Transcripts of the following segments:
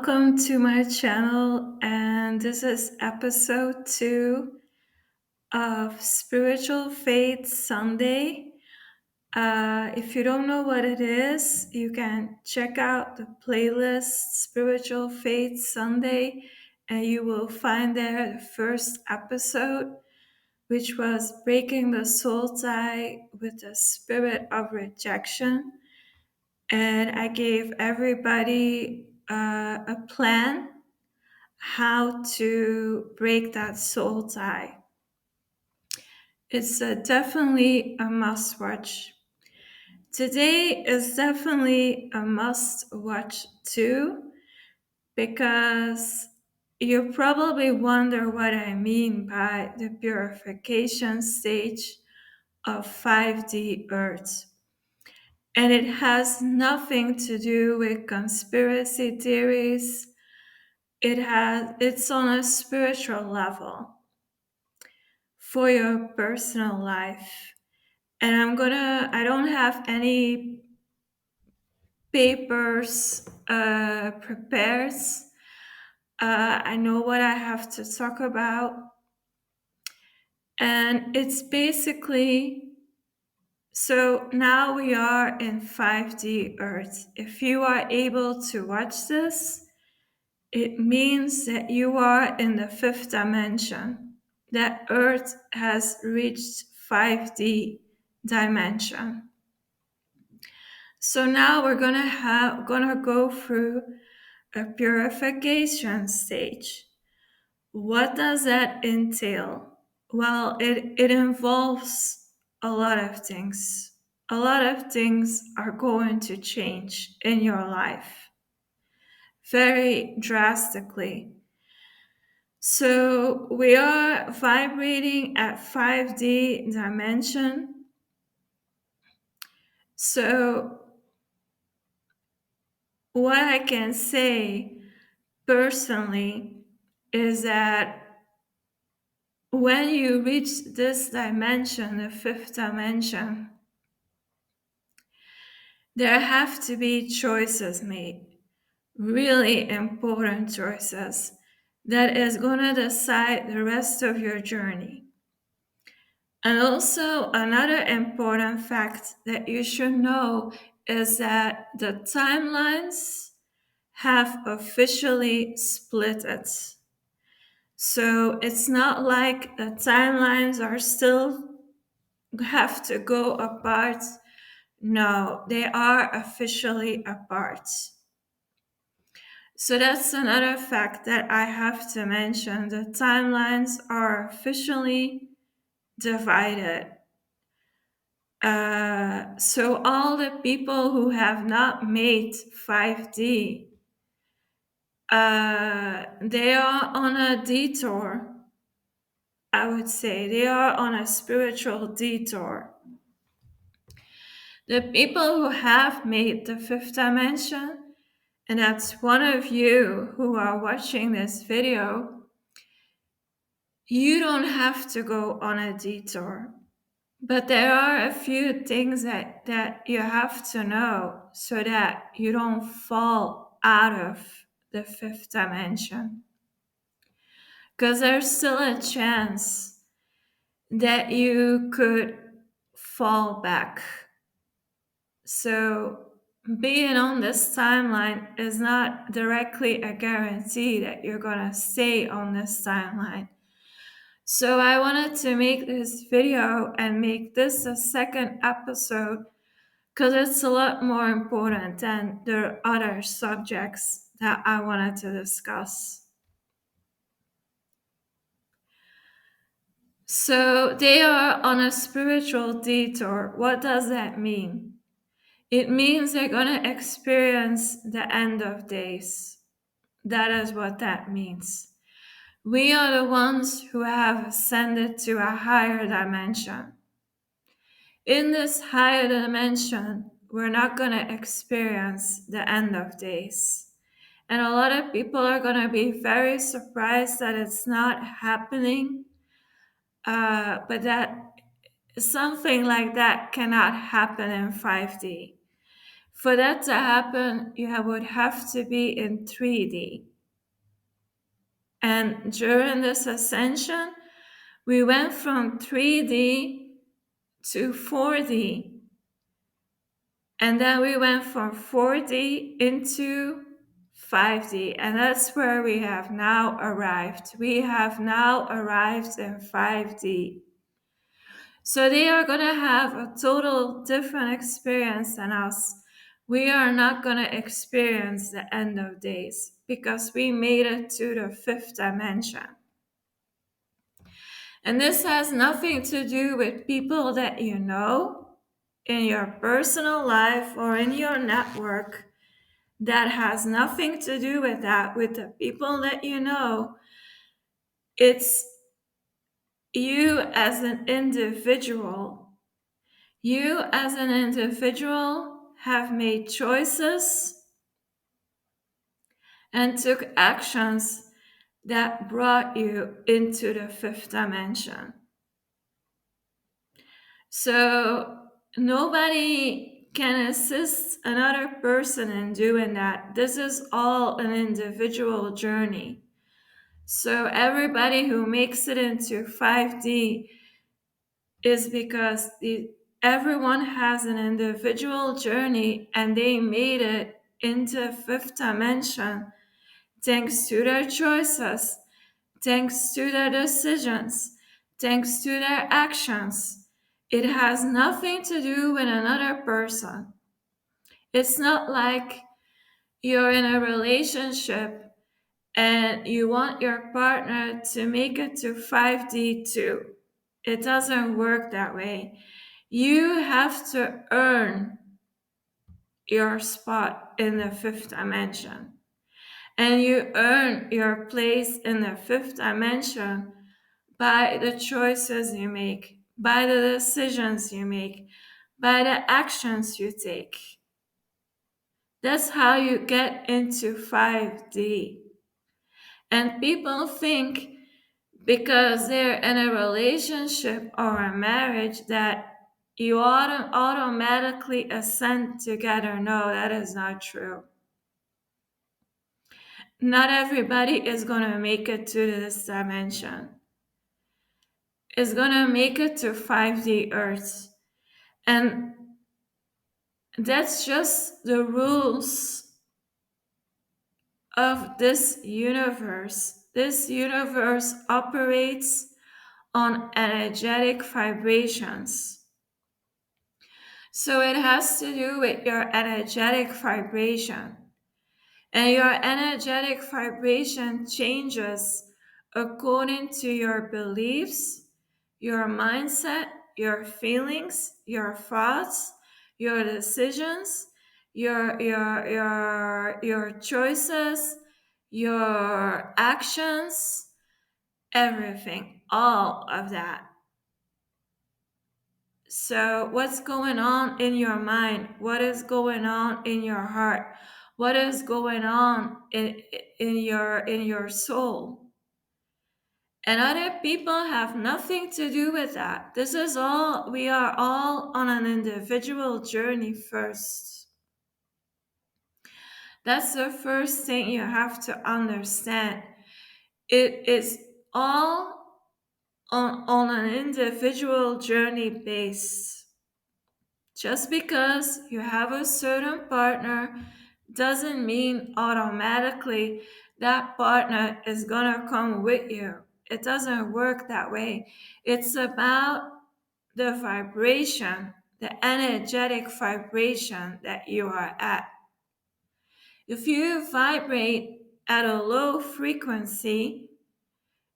welcome to my channel, and this is episode 2 of Spiritual Faith Sunday. If you don't know what it is, you can check out the playlist Spiritual Faith Sunday, and you will find there the first episode, which was Breaking the Soul Tie with the Spirit of Rejection. And I gave everybody a plan how to break that soul tie. It's definitely a must watch. Today is definitely a must watch too, because you probably wonder what I mean by the purification stage of 5D Earth. And it has nothing to do with conspiracy theories. It's on a spiritual level for your personal life. And I don't have any papers prepared. I know what I have to talk about. And it's basically, so now we are in 5D Earth. If you are able to watch this, it means that you are in the fifth dimension, that Earth has reached 5D dimension. So now we're gonna go through a purification stage. What does that entail? Well, it involves a lot of things. A lot of things are going to change in your life very drastically. So we are vibrating at 5D dimension. So what I can say personally is that when you reach this dimension, the fifth dimension, there have to be choices made, really important choices that is going to decide the rest of your journey. And also, another important fact that you should know is that the timelines have officially split it. So it's not like the timelines are still have to go apart. No, they are officially apart. So that's another fact that I have to mention. The timelines are officially divided. So all the people who have not made 5D, they are on a detour. I would say they are on a spiritual detour. The people who have made the fifth dimension, and that's one of you who are watching this video, you don't have to go on a detour. But there are a few things that you have to know so that you don't fall out of the fifth dimension. Because there's still a chance that you could fall back. So being on this timeline is not directly a guarantee that you're going to stay on this timeline. So I wanted to make this video and make this a second episode because it's a lot more important than the other subjects that I wanted to discuss. So they are on a spiritual detour. What does that mean? It means they're going to experience the end of days. That is what that means. We are the ones who have ascended to a higher dimension. In this higher dimension, we're not going to experience the end of days. And a lot of people are going to be very surprised that it's not happening. But that something like that cannot happen in 5D. For that to happen, would have to be in 3D. And during this ascension, we went from 3D to 4D. And then we went from 4D into 5D. And that's where we have now arrived. We have now arrived in 5D. So they are going to have a total different experience than us. We are not going to experience the end of days because we made it to the fifth dimension. And this has nothing to do with people that you know in your personal life or in your network. That has nothing to do with that, with the people that you know. It's you as an individual. You as an individual have made choices and took actions that brought you into the fifth dimension. So nobody can assist another person in doing that. This is all an individual journey. So everybody who makes it into 5D is because everyone has an individual journey and they made it into fifth dimension thanks to their choices, thanks to their decisions, thanks to their actions. It has nothing to do with another person. It's not like you're in a relationship and you want your partner to make it to 5D too. It doesn't work that way. You have to earn your spot in the fifth dimension. And you earn your place in the fifth dimension by the choices you make, by the decisions you make, by the actions you take. That's how you get into 5D. And people think because they're in a relationship or a marriage that you automatically ascend together. No, that is not true. Not everybody is going to make it to this dimension. Is going to make it to 5D Earth. And that's just the rules of this universe. This universe operates on energetic vibrations. So it has to do with your energetic vibration. And your energetic vibration changes according to your beliefs, your mindset, your feelings, your thoughts, your decisions, your choices, your actions, everything, all of that. So, what's going on in your mind? What is going on in your heart? What is going on in your soul? And other people have nothing to do with that. This is all, we are all on an individual journey first. That's the first thing you have to understand. It is all on an individual journey base. Just because you have a certain partner doesn't mean automatically that partner is going to come with you. It doesn't work that way. It's about the vibration, the energetic vibration that you are at. If you vibrate at a low frequency,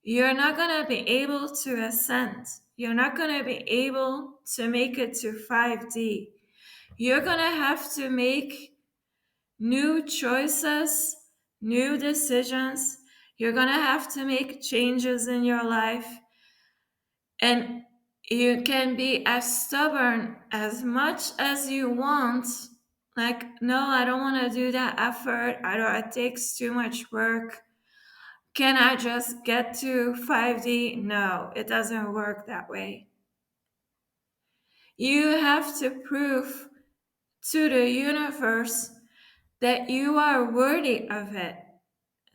you're not going to be able to ascend. You're not going to be able to make it to 5D. You're going to have to make new choices, new decisions. You're going to have to make changes in your life. And you can be as stubborn as much as you want. Like, no, I don't want to do that effort. It takes too much work. Can I just get to 5D? No, it doesn't work that way. You have to prove to the universe that you are worthy of it,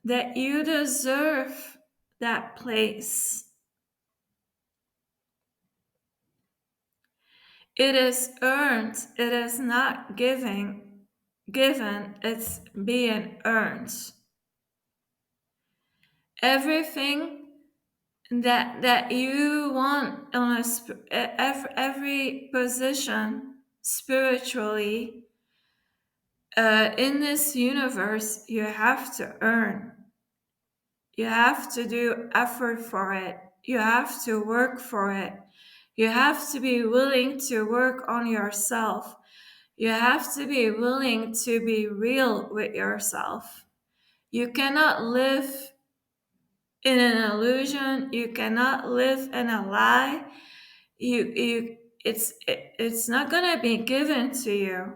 that you deserve that place. It is earned, it is not given, it's being earned. Everything that you want on every position spiritually in this universe, you have to earn. You have to do effort for it. You have to work for it. You have to be willing to work on yourself. You have to be willing to be real with yourself. You cannot live in an illusion. You cannot live in a lie. It's not gonna be given to you.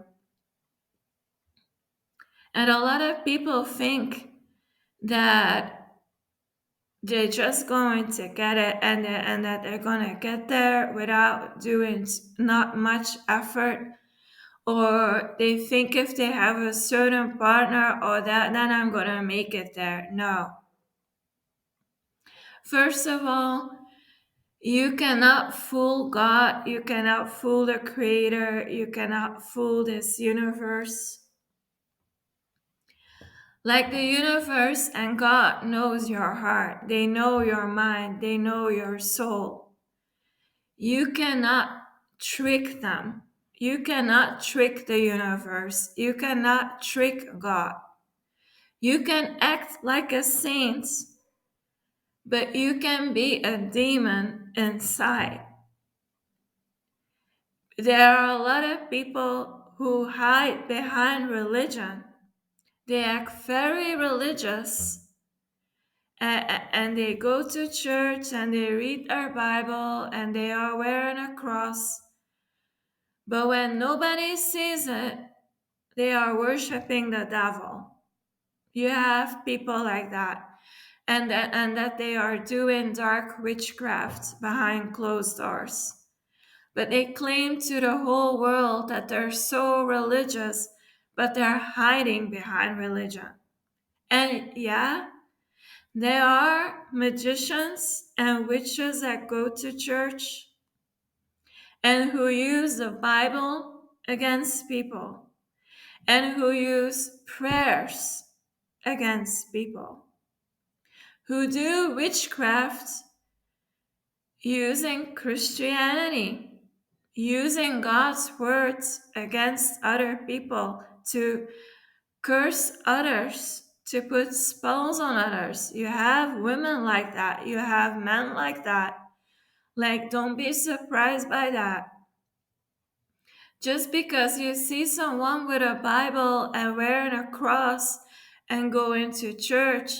And a lot of people think that they're just going to get it, and that they're going to get there without doing not much effort, or they think if they have a certain partner or that, then I'm going to make it there. No. First of all, you cannot fool God, you cannot fool the creator, you cannot fool this universe. Like the universe and God knows your heart, they know your mind, they know your soul. You cannot trick them. You cannot trick the universe. You cannot trick God. You can act like a saint, but you can be a demon inside. There are a lot of people who hide behind religion. They act very religious, and they go to church and they read their Bible and they are wearing a cross. But when nobody sees it, they are worshiping the devil. You have people like that. And that they are doing dark witchcraft behind closed doors. But they claim to the whole world that they're so religious, but they're hiding behind religion. And yeah, there are magicians and witches that go to church and who use the Bible against people and who use prayers against people, who do witchcraft using Christianity, using God's words against other people to curse others, to put spells on others. You have women like that, you have men like that. Like, don't be surprised by that. Just because you see someone with a Bible and wearing a cross and going to church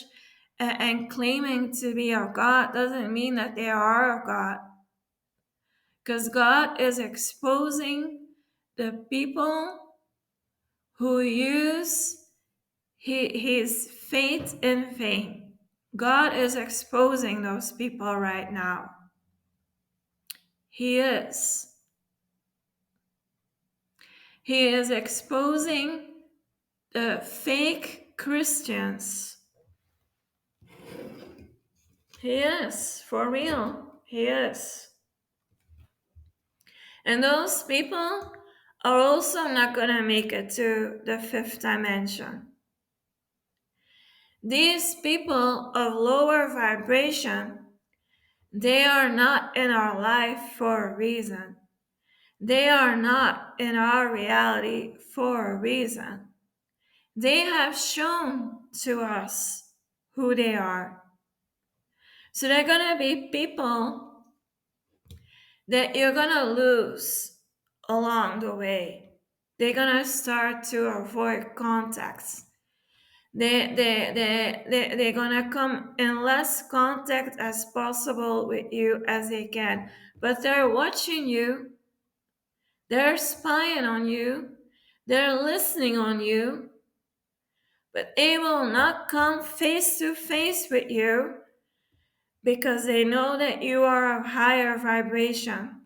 and claiming to be of God doesn't mean that they are of God. Because God is exposing the people who use his faith in vain. God is exposing those people right now. He is. He is exposing the fake Christians. He is, for real. He is. And those people are also not going to make it to the fifth dimension. These people of lower vibration, they are not in our life for a reason. They are not in our reality for a reason. They have shown to us who they are. So they're going to be people that you're going to lose along the way. They're going to start to avoid contacts. They're going to come in less contact as possible with you as they can. But they're watching you. They're spying on you. They're listening on you. But they will not come face to face with you because they know that you are of higher vibration.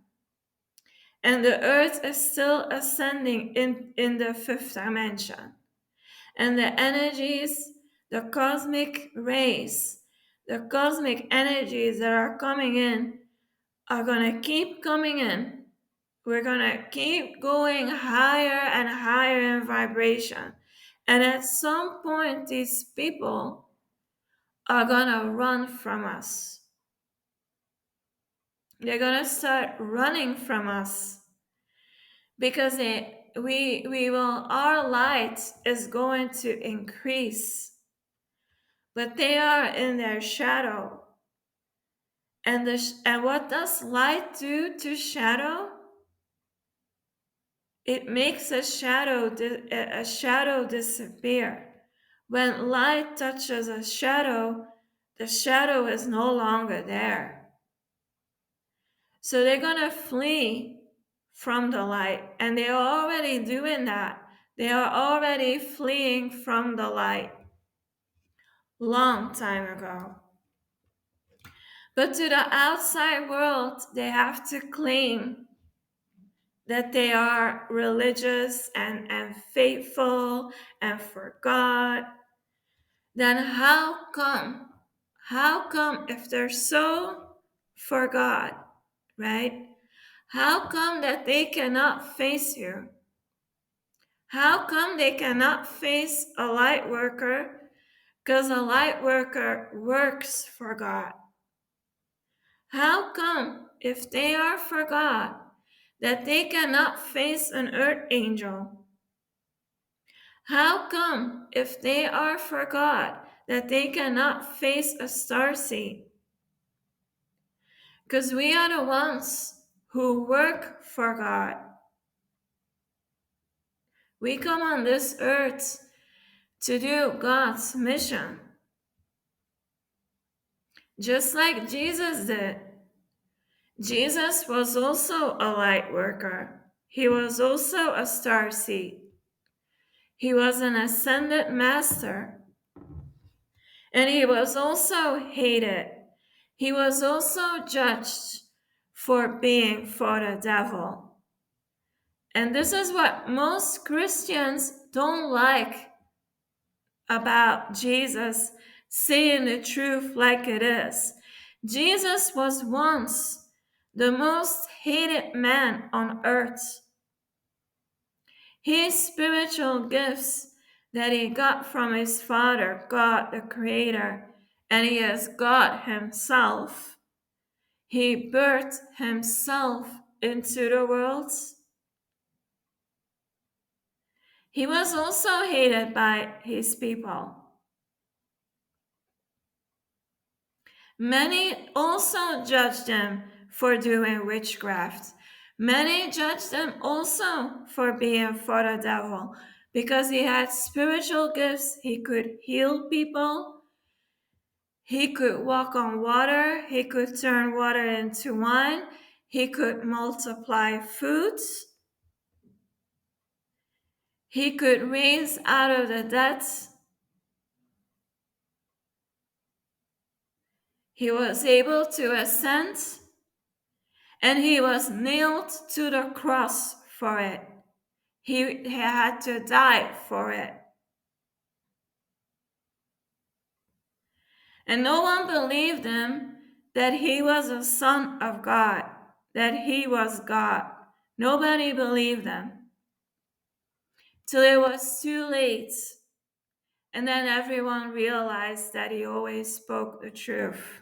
and the earth is still ascending in the fifth dimension. And the energies, the cosmic rays, the cosmic energies that are coming in are going to keep coming in. We're going to keep going higher and higher in vibration. And at some point, these people are going to run from us. They're going to start running from us because our light is going to increase, but they are in their shadow. And what does light do to shadow? It makes a shadow disappear. When light touches a shadow, the shadow is no longer there. So they're going to flee from the light, and they are already doing that. They are already fleeing from the light long time ago. But to the outside world, they have to claim that they are religious and faithful and for God. Then how come? How come if they're so for God, right? How come that they cannot face you? How come they cannot face a light worker? Because a light worker works for God. How come if they are for God that they cannot face an earth angel? How come if they are for God that they cannot face a starseed? Because we are the ones who work for God. We come on this earth to do God's mission, just like Jesus did. Jesus was also a light worker. He was also a starseed. He was an ascended master. And he was also hated. He was also judged for being for the devil. And this is what most Christians don't like about Jesus saying the truth like it is. Jesus was once the most hated man on earth. His spiritual gifts that he got from his Father, God the Creator, and he is God himself. He birthed himself into the world. He was also hated by his people. Many also judged him for doing witchcraft. Many judged him also for being for the devil because he had spiritual gifts. He could heal people. He could walk on water. He could turn water into wine. He could multiply foods. He could raise out of the dead. He was able to ascend, and he was nailed to the cross for it. He had to die for it. And no one believed him that he was a son of God, that he was God. Nobody believed him till it was too late. And then everyone realized that he always spoke the truth,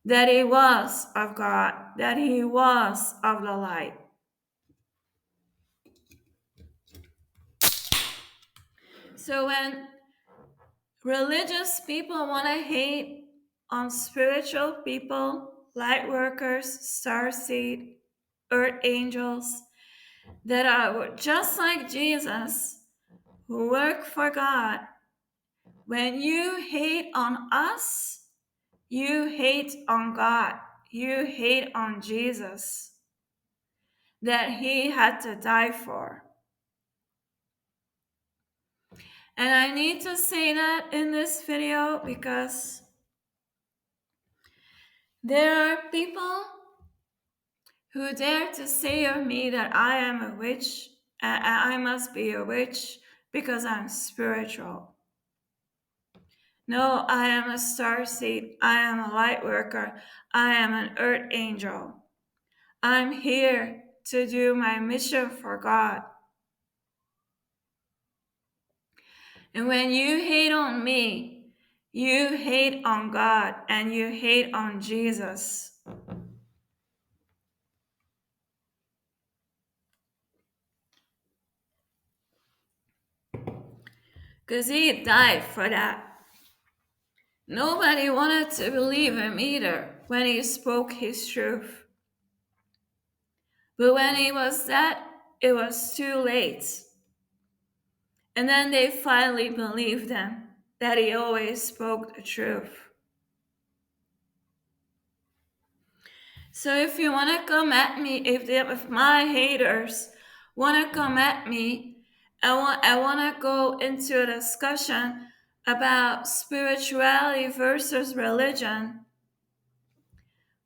that he was of God, that he was of the light. So when religious people want to hate on spiritual people, light workers, starseed, earth angels, that are just like Jesus, who work for God. When you hate on us, you hate on God. You hate on Jesus that he had to die for. And I need to say that in this video because there are people Who dare to say of me that I am a witch? I must be a witch because I'm spiritual. No, I am a star seed. I am a light worker. I am an earth angel. I'm here to do my mission for God. And when you hate on me, you hate on God and you hate on Jesus. Because he died for that. Nobody wanted to believe him either when he spoke his truth. But when he was dead, it was too late. And then they finally believed him that he always spoke the truth. So if you want to come at me, if my haters want to come at me, I want to go into a discussion about spirituality versus religion,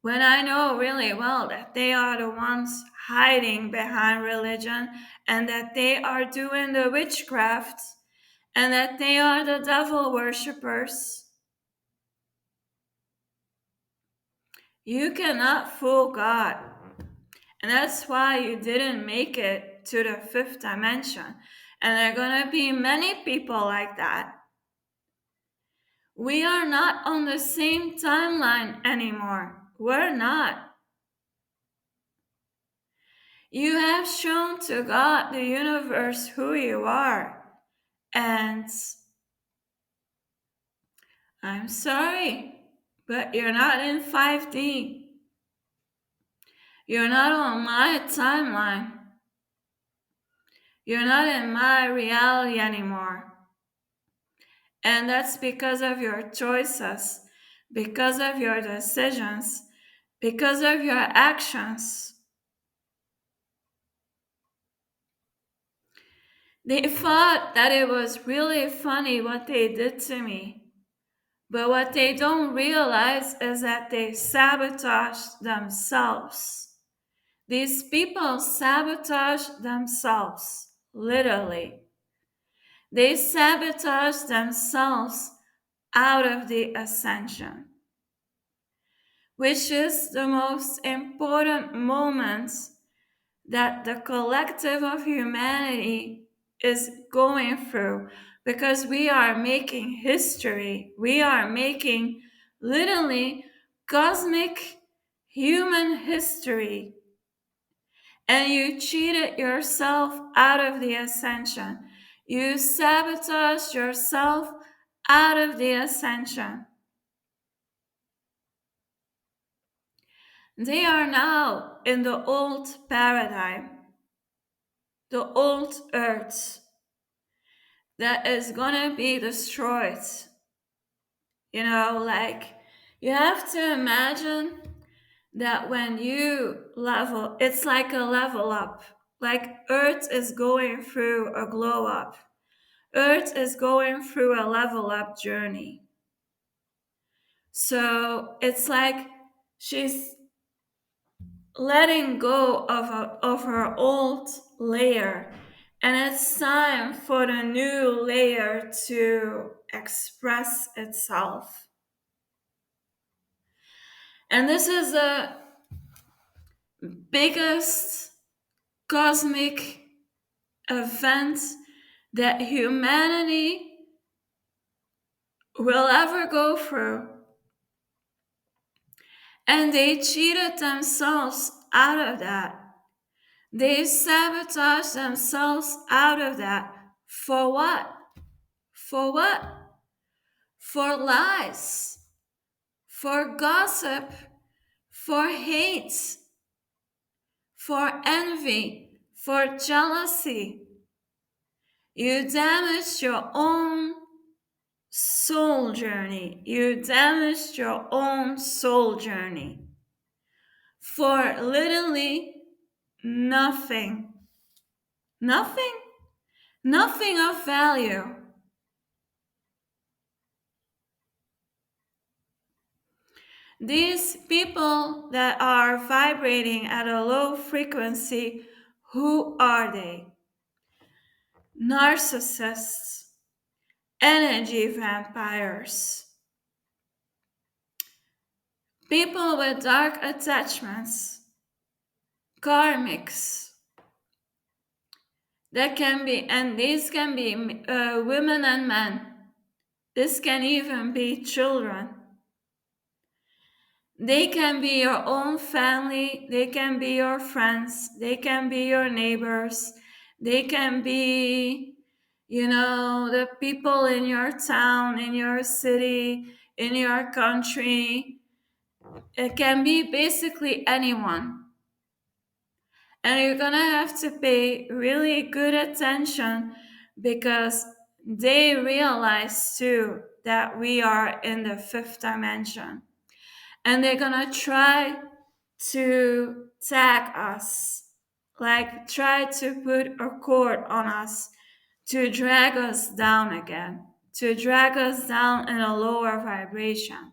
when I know really well that they are the ones hiding behind religion and that they are doing the witchcraft and that they are the devil worshippers. You cannot fool God. And that's why you didn't make it to the fifth dimension. And there are going to be many people like that. We are not on the same timeline anymore. We're not. You have shown to God, the universe, who you are. And I'm sorry, but you're not in 5D. You're not on my timeline. You're not in my reality anymore. And that's because of your choices, because of your decisions, because of your actions. They thought that it was really funny what they did to me. But what they don't realize is that they sabotaged themselves. These people sabotage themselves, literally. They sabotage themselves out of the ascension, which is the most important moment that the collective of humanity is going through, because we are making history. We are making literally cosmic human history. And you cheated yourself out of the ascension. You sabotaged yourself out of the ascension. They are now in the old paradigm, the old earth that is gonna be destroyed. Like, you have to imagine that when you level, it's like a level up. Like, earth is going through a glow up. Earth is going through a level up journey. So it's like she's letting go of her old layer, and it's time for the new layer to express itself. And this is the biggest cosmic event that humanity will ever go through. And they cheated themselves out of that. They sabotaged themselves out of that. For what? For what? For lies, for gossip, for hate, for envy, for jealousy. You damaged your own soul journey. You damaged your own soul journey for literally nothing. Nothing. Nothing of value. These people that are vibrating at a low frequency, who are they? Narcissists, energy vampires, people with dark attachments, karmics. That can be, and these can be women and men. This can even be children. They can be your own family, they can be your friends, they can be your neighbors, they can be, the people in your town, in your city, in your country. It can be basically anyone. And you're gonna have to pay really good attention because they realize too that we are in the fifth dimension. And they're gonna try to tag us, like try to put a cord on us, to drag us down again, to drag us down in a lower vibration.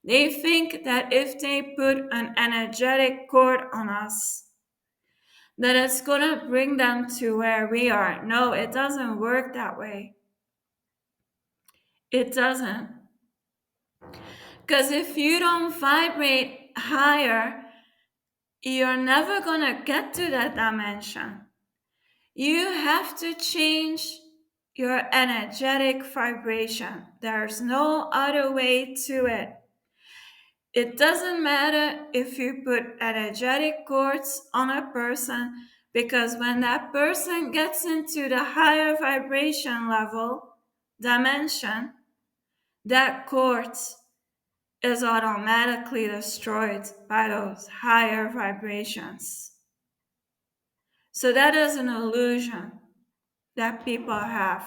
They think that if they put an energetic cord on us, that it's gonna bring them to where we are. No, it doesn't work that way. It doesn't. Because if you don't vibrate higher, you're never gonna get to that dimension. You have to change your energetic vibration. There's no other way to it. It doesn't matter if you put energetic cords on a person, because when that person gets into the higher vibration level, dimension, that cord is automatically destroyed by those higher vibrations. So that is an illusion that people have,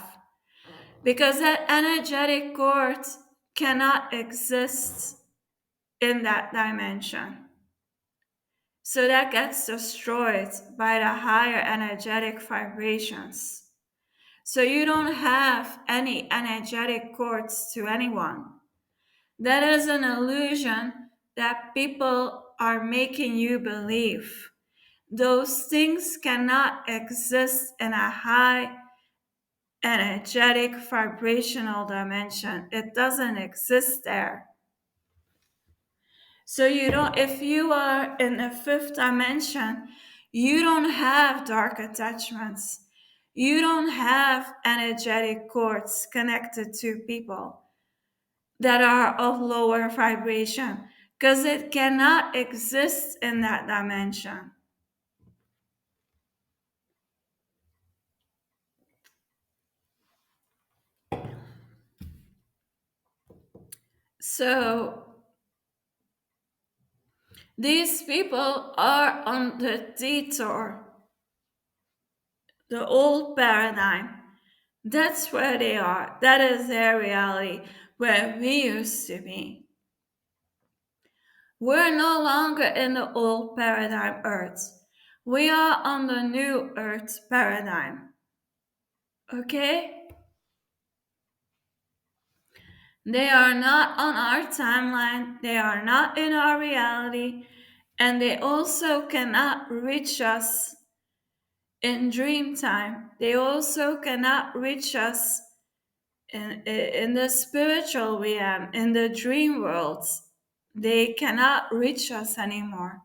because that energetic cord cannot exist in that dimension. So that gets destroyed by the higher energetic vibrations. So you don't have any energetic cords to anyone. That is an illusion that people are making you believe. Those things cannot exist in a high energetic vibrational dimension. It doesn't exist there. So you don't, if you are in the fifth dimension, you don't have dark attachments. You don't have energetic cords connected to people that are of lower vibration, because it cannot exist in that dimension. So these people are on the detour, the old paradigm. That's where they are. That is their reality, where we used to be. We're no longer in the old paradigm Earth. We are on the new Earth paradigm. Okay? They are not on our timeline, they are not in our reality, and they also cannot reach us in dream time. They also cannot reach us in the spiritual realm, in the dream worlds. They cannot reach us anymore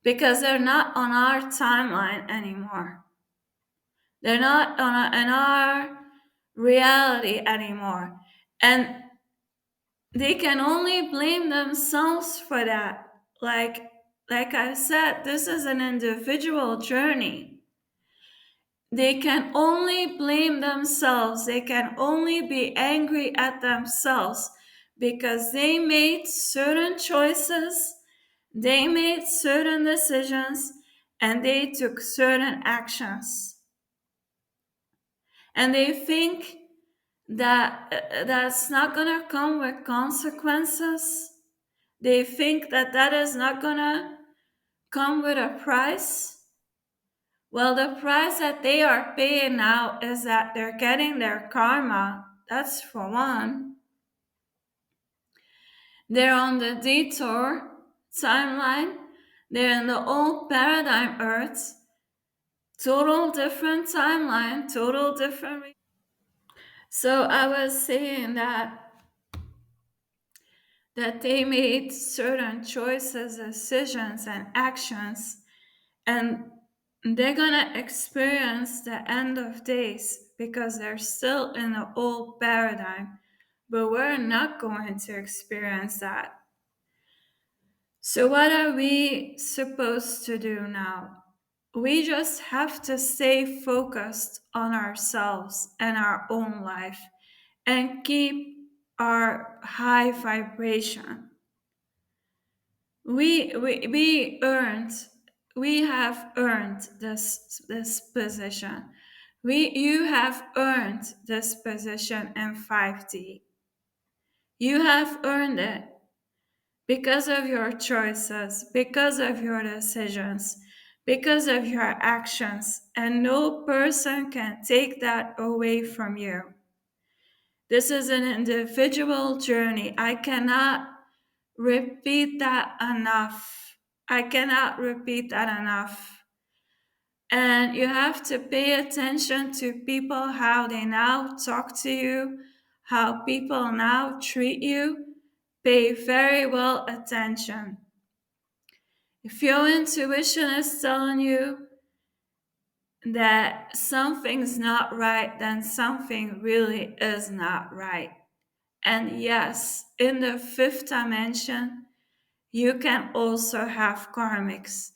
because they're not on our timeline anymore. They're not in our reality anymore. And they can only blame themselves for that. Like I said, this is an individual journey. They can only blame themselves. They can only be angry at themselves because they made certain choices, they made certain decisions, and they took certain actions. And they think that that's not gonna come with consequences. They think that that is not gonna come with a price. Well, the price that they are paying now is that they're getting their karma. That's for one. They're on the detour timeline. They're in the old paradigm Earth. Total different timeline, total different. So I was saying that they made certain choices, decisions, and actions, and they're gonna experience the end of days because they're still in the old paradigm, but we're not going to experience that. So, what are we supposed to do now? We just have to stay focused on ourselves and our own life and keep our high vibration. We earned, we have earned this position. You have earned this position in 5D. You have earned it because of your choices, because of your decisions, because of your actions, and no person can take that away from you. This is an individual journey. I cannot repeat that enough. I cannot repeat that enough. And you have to pay attention to people, how they now talk to you, how people now treat you. Pay very well attention. If your intuition is telling you that something's not right, then something really is not right. And yes, in the fifth dimension, you can also have karmics.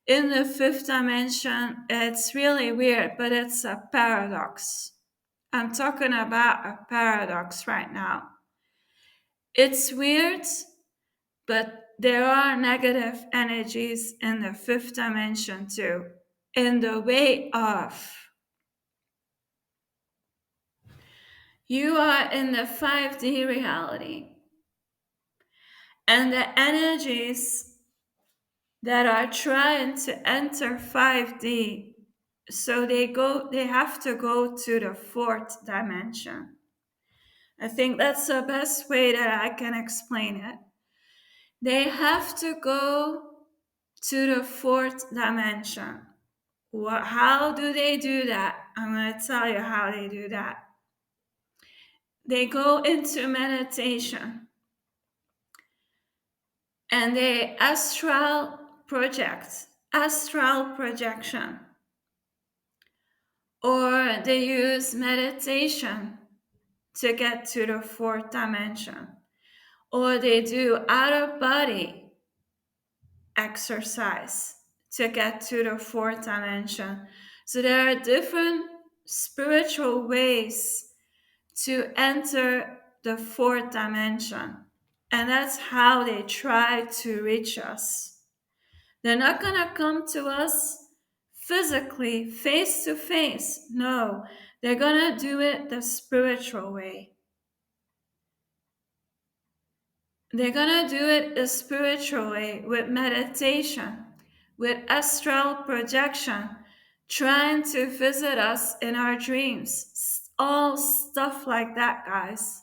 In the fifth dimension, it's really weird, but it's a paradox. I'm talking about a paradox right now. It's weird, but there are negative energies in the fifth dimension too, in the way of you are in the 5D reality, and the energies that are trying to enter 5D, so they have to go to the fourth dimension. I think that's the best way that I can explain it. They have to go to the fourth dimension. How do they do that? I'm going to tell you how they do that. They go into meditation and they astral projection, or they use meditation to get to the fourth dimension, or they do out of body exercise to get to the fourth dimension. So there are different spiritual ways to enter the fourth dimension. And that's how they try to reach us. They're not going to come to us physically, face to face. No, they're going to do it the spiritual way. They're going to do it the spiritual way with meditation, with astral projection, trying to visit us in our dreams. All stuff like that, guys.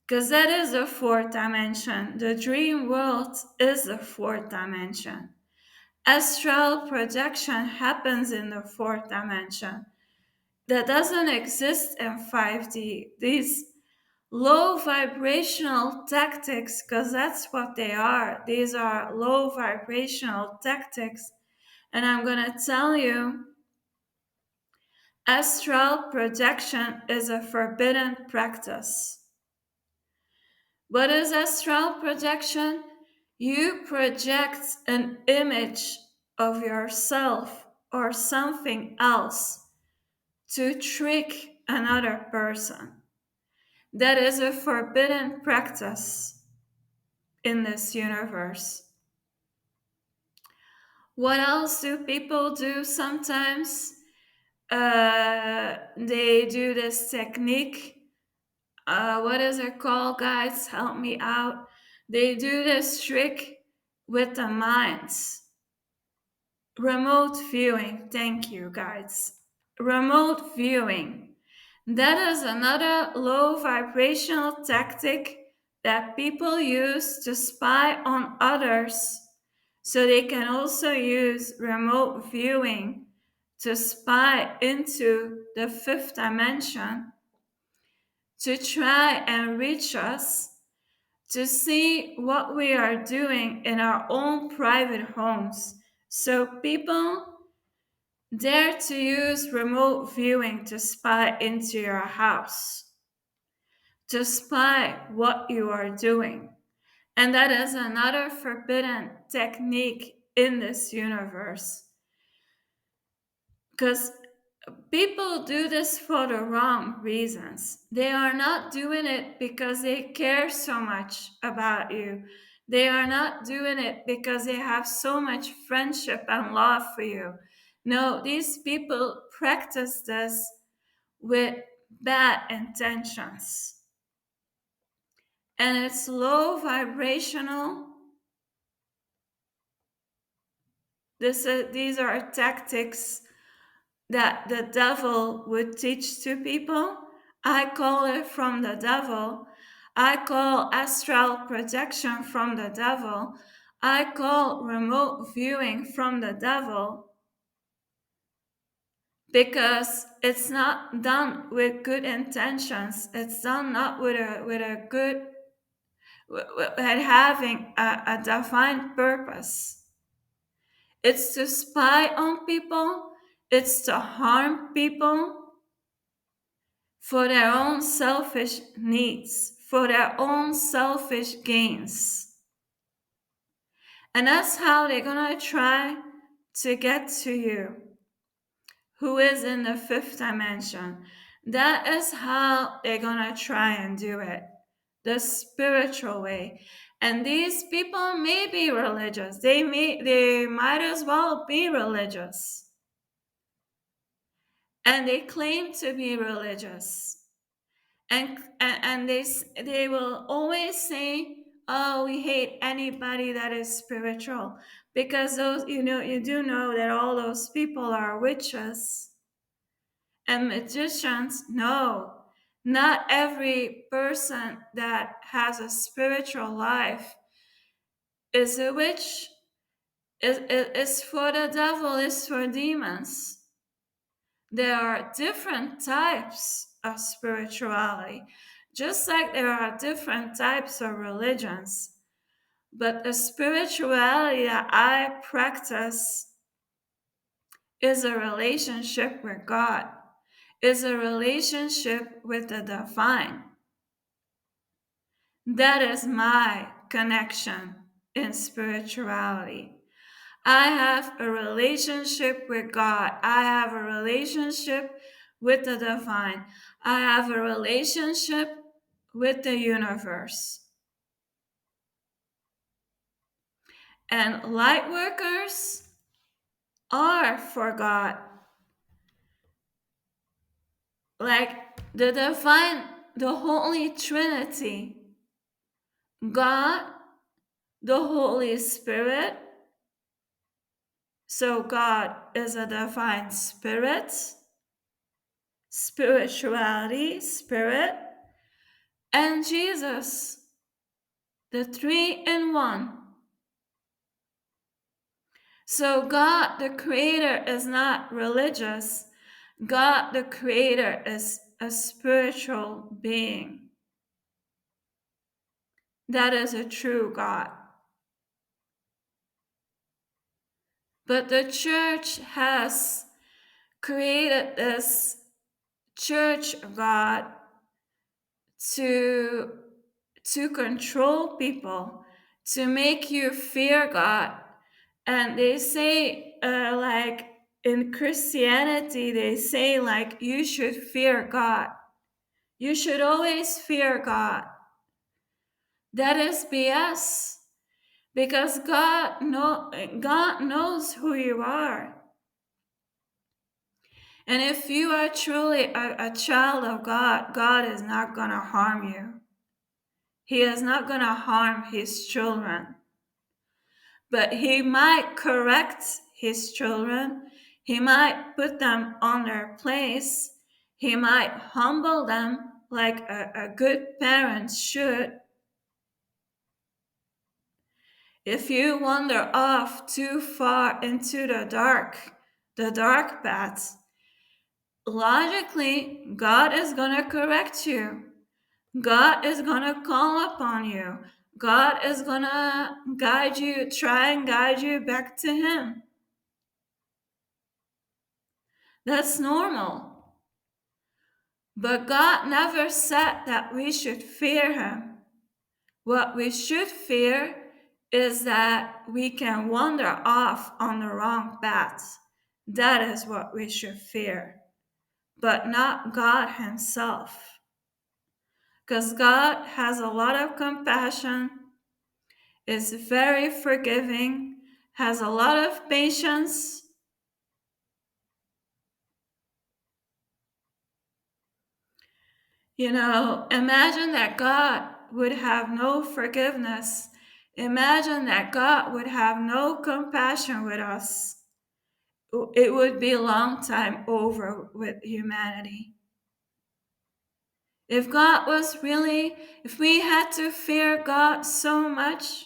Because that is the fourth dimension. The dream world is the fourth dimension. Astral projection happens in the fourth dimension. That doesn't exist in 5D. These low vibrational tactics, because that's what they are. These are low vibrational tactics. And I'm going to tell you, astral projection is a forbidden practice. What is astral projection? You project an image of yourself or something else to trick another person. That is a forbidden practice in this universe. What else do people do sometimes? They do this technique. What is it called, guys? Help me out. They do this trick with the minds. Remote viewing. Thank you, guys. Remote viewing. That is another low vibrational tactic that people use to spy on others, so they can also use remote viewing to spy into the fifth dimension to try and reach us, to see what we are doing in our own private homes. So people dare to use remote viewing to spy into your house, to spy what you are doing. And that is another forbidden technique in this universe. Because people do this for the wrong reasons. They are not doing it because they care so much about you. They are not doing it because they have so much friendship and love for you. No, these people practice this with bad intentions. And it's low vibrational. These are tactics that the devil would teach to people. I call it from the devil. I call astral projection from the devil. I call remote viewing from the devil, because it's not done with good intentions. It's done not with a good with having a divine purpose. It's to spy on people. It's to harm people for their own selfish needs, for their own selfish gains. And that's how they're going to try to get to you, who is in the fifth dimension. That is how they're going to try and do it, the spiritual way. And these people may be religious. They might as well be religious. And they claim to be religious. And they will always say, oh, we hate anybody that is spiritual, because those, you do know that all those people are witches and magicians. No, not every person that has a spiritual life is a witch. Is for the devil, is for demons. There are different types of spirituality, just like there are different types of religions. But the spirituality that I practice is a relationship with God, is a relationship with the divine. That is my connection in spirituality. I have a relationship with God. I have a relationship with the divine. I have a relationship with the universe. And light workers are for God. Like the divine, the Holy Trinity, God, the Holy Spirit. So God is a divine spirit, spirituality, spirit, and Jesus, the three in one. So God the Creator is not religious. God the Creator is a spiritual being. That is a true God. But the church has created this church God to control people, to make you fear God. And they say, like in Christianity, they say, like, you should fear God. You should always fear God. That is BS, because God knows who you are. And if you are truly a child of God, God is not going to harm you. He is not going to harm his children. But he might correct his children. He might put them on their place. He might humble them like a good parent should. If you wander off too far into the dark paths, logically, God is going to correct you. God is going to call upon you. God is going to guide you, try and guide you back to Him. That's normal. But God never said that we should fear Him. What we should fear is that we can wander off on the wrong paths. That is what we should fear, but not God Himself. Because God has a lot of compassion, is very forgiving, has a lot of patience. Imagine that God would have no forgiveness. Imagine that God would have no compassion with us. It would be a long time over with humanity. If we had to fear God so much,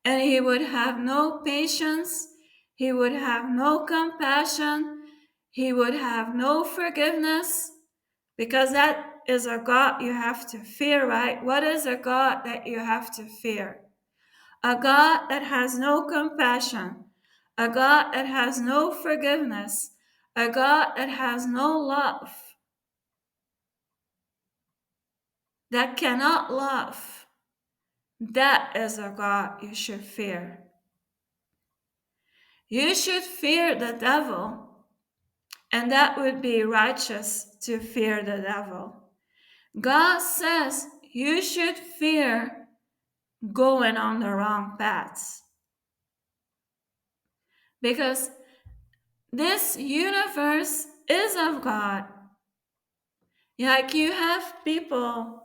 and He would have no patience, He would have no compassion, He would have no forgiveness, because that is a God you have to fear, right? What is a God that you have to fear? A God that has no compassion, a God that has no forgiveness, a God that has no love, that cannot love. That is a God you should fear. You should fear the devil, and that would be righteous to fear the devil. God says you should fear going on the wrong paths, because this universe is of God. Like you have people,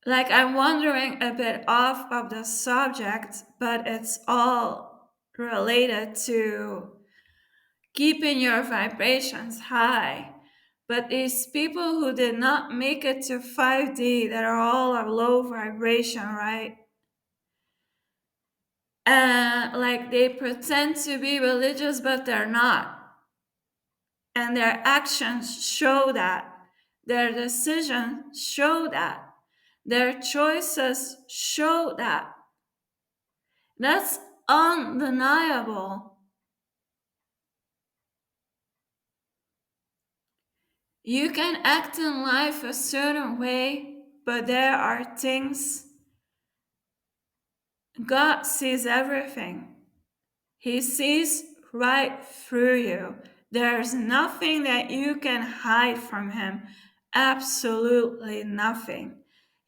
like I'm wandering a bit off of the subject, but it's all related to keeping your vibrations high. But these people who did not make it to 5D, that are all a low vibration, right? And like they pretend to be religious, but they're not. And their actions show that. Their decisions show that. Their choices show that. That's undeniable. You can act in life a certain way, but there are things. God sees everything. He sees right through you. There's nothing that you can hide from Him. Absolutely nothing.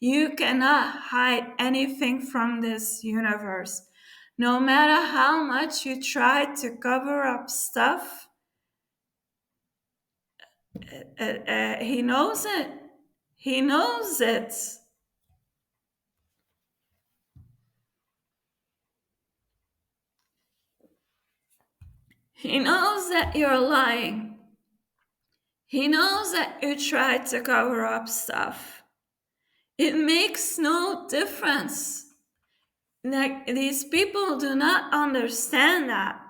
You cannot hide anything from this universe. No matter how much you try to cover up stuff, He knows it. He knows it. He knows that you're lying. He knows that you tried to cover up stuff. It makes no difference. Like these people do not understand that.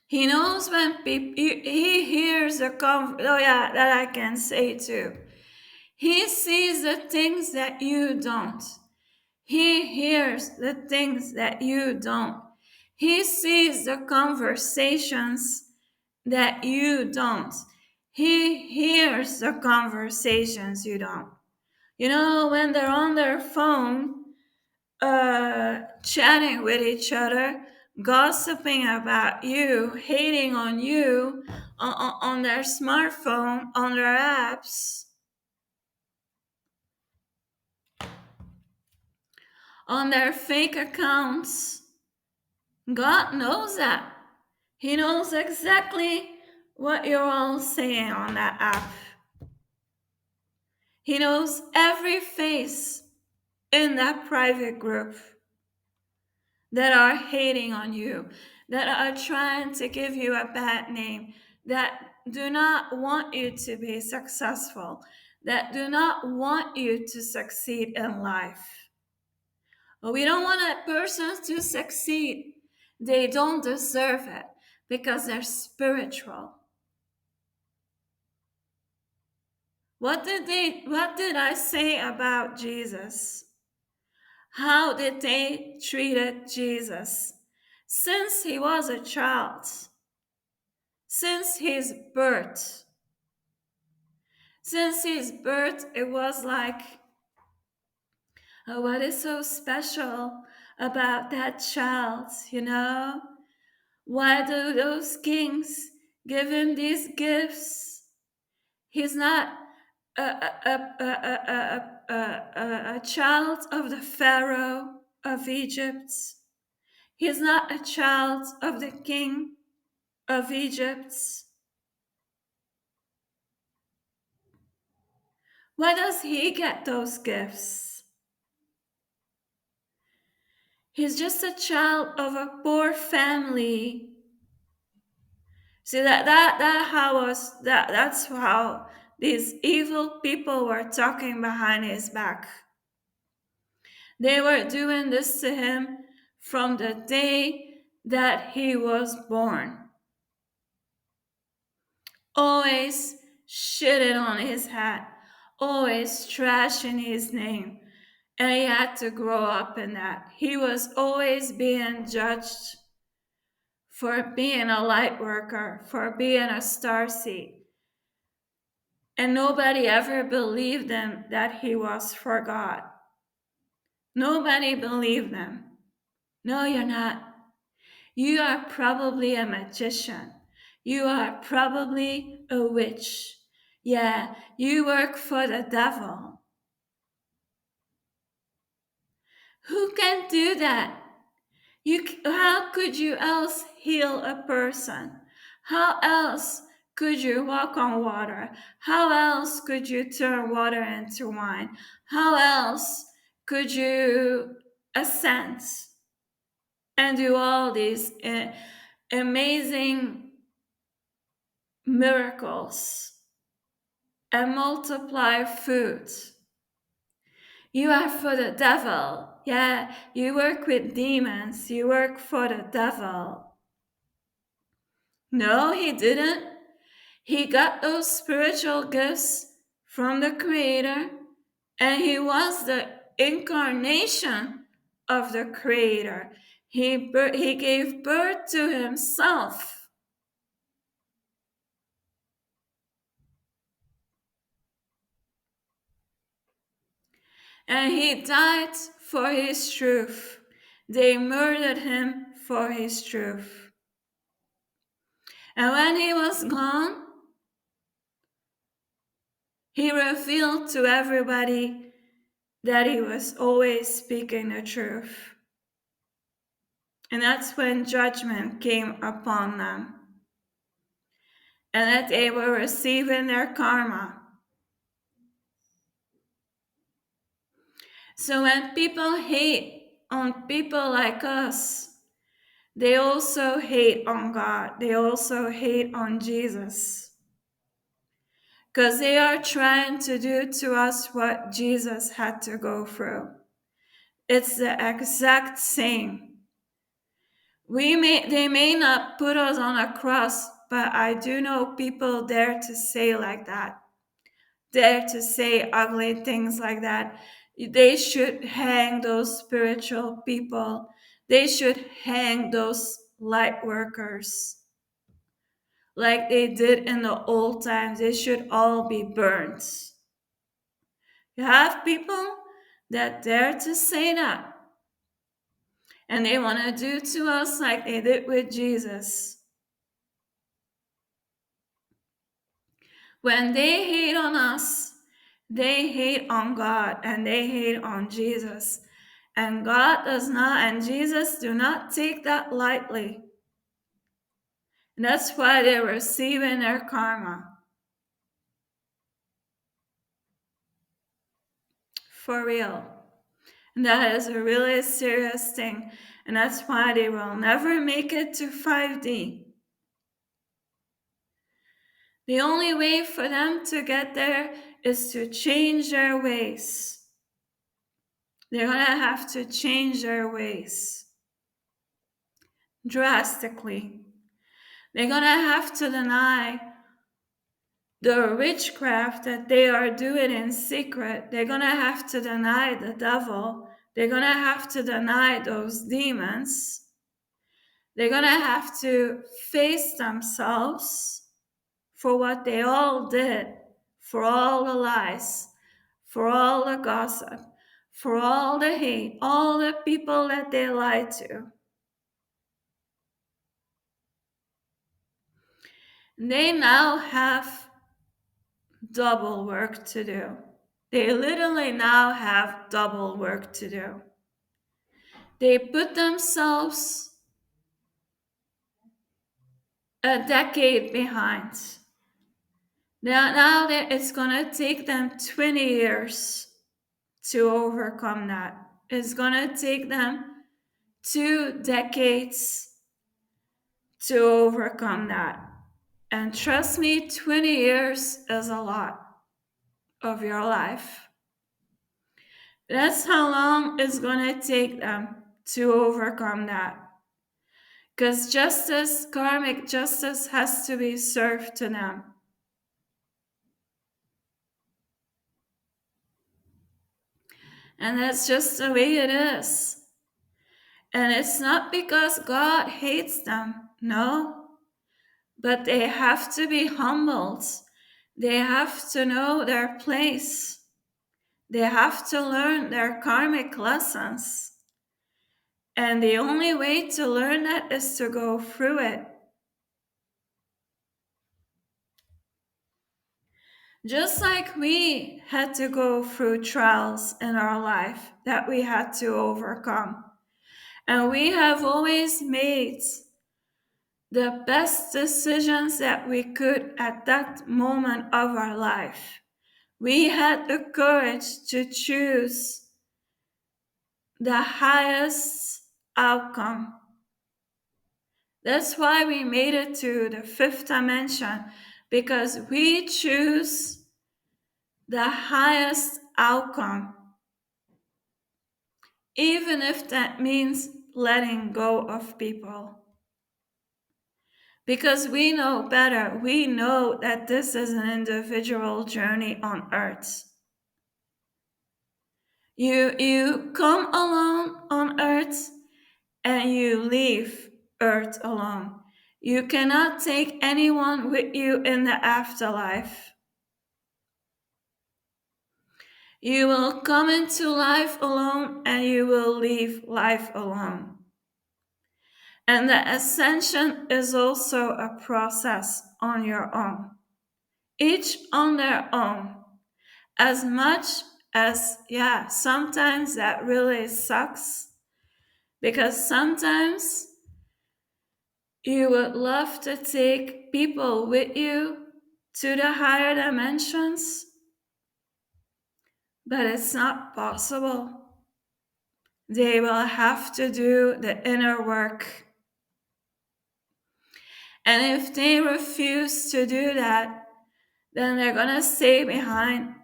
He knows when people, he hears oh yeah, that I can say too. He sees the things that you don't. He hears the things that you don't. He sees the conversations that you don't. He hears the conversations you don't. When they're on their phone, chatting with each other, gossiping about you, hating on you on their smartphone, on their apps, on their fake accounts. God knows that. He knows exactly what you're all saying on that app. He knows every face in that private group that are hating on you, that are trying to give you a bad name, that do not want you to be successful, that do not want you to succeed in life. We don't want a person to succeed. They don't deserve it because they're spiritual. What did I say about Jesus? How did they treat Jesus? Since he was a child, since his birth, it was like, oh, what is so special about that child, Why do those kings give him these gifts? He's not a child of the Pharaoh of Egypt. He's not a child of the king of Egypt. Why does he get those gifts? He's just a child of a poor family. See that's how these evil people were talking behind his back. They were doing this to him from the day that he was born. Always shitting on his hat, always trashing his name. And he had to grow up in that. He was always being judged for being a light worker, for being a starseed. And nobody ever believed him that he was for God. Nobody believed him. No, you're not. You are probably a magician. You are probably a witch. Yeah, you work for the devil. Who can do that? How could you else heal a person? How else could you walk on water? How else could you turn water into wine? How else could you ascend and do all these amazing miracles and multiply food? You are for the devil. Yeah, you work with demons. You work for the devil. No, he didn't. He got those spiritual gifts from the Creator, and he was the incarnation of the Creator. He gave birth to himself. And he died for his truth. They murdered him for his truth. And when he was gone, he revealed to everybody that he was always speaking the truth. And that's when judgment came upon them. And that they were receiving their karma. So when people hate on people like us, they also hate on God. They also hate on Jesus. Because they are trying to do to us what Jesus had to go through. It's the exact same. They may not put us on a cross, but I do know people dare to say like that. Dare to say ugly things like that. They should hang those spiritual people. They should hang those light workers. Like they did in the old times. They should all be burned. You have people that dare to say that. And they want to do to us like they did with Jesus. When they hate on us, they hate on God and they hate on Jesus. And God does not, and Jesus do not take that lightly. And that's why they're receiving their karma. For real. And that is a really serious thing. And that's why they will never make it to 5D. The only way for them to get there is to change their ways. They're going to have to change their ways drastically. They're going to have to deny the witchcraft that they are doing in secret. They're going to have to deny the devil. They're going to have to deny those demons. They're going to have to face themselves for what they all did, for all the lies, for all the gossip, for all the hate, all the people that they lied to. They now have double work to do. They literally now have double work to do. They put themselves a decade behind. Now that it's going to take them 20 years to overcome that. It's going to take them 2 decades to overcome that. And trust me, 20 years is a lot of your life. That's how long it's going to take them to overcome that. Because justice, karmic justice, has to be served to them. And that's just the way it is. And it's not because God hates them, no. But they have to be humbled. They have to know their place. They have to learn their karmic lessons. And the only way to learn that is to go through it. Just like we had to go through trials in our life that we had to overcome. And we have always made the best decisions that we could at that moment of our life. We had the courage to choose the highest outcome. That's why we made it to the fifth dimension, because we choose the highest outcome, even if that means letting go of people. Because we know better. We know that this is an individual journey on earth. You come alone on earth and you leave earth alone. You cannot take anyone with you in the afterlife. You will come into life alone and you will leave life alone. And the ascension is also a process on your own, each on their own. As much as, yeah, sometimes that really sucks, because sometimes you would love to take people with you to the higher dimensions, but it's not possible. They will have to do the inner work. And if they refuse to do that, then they're going to stay behind.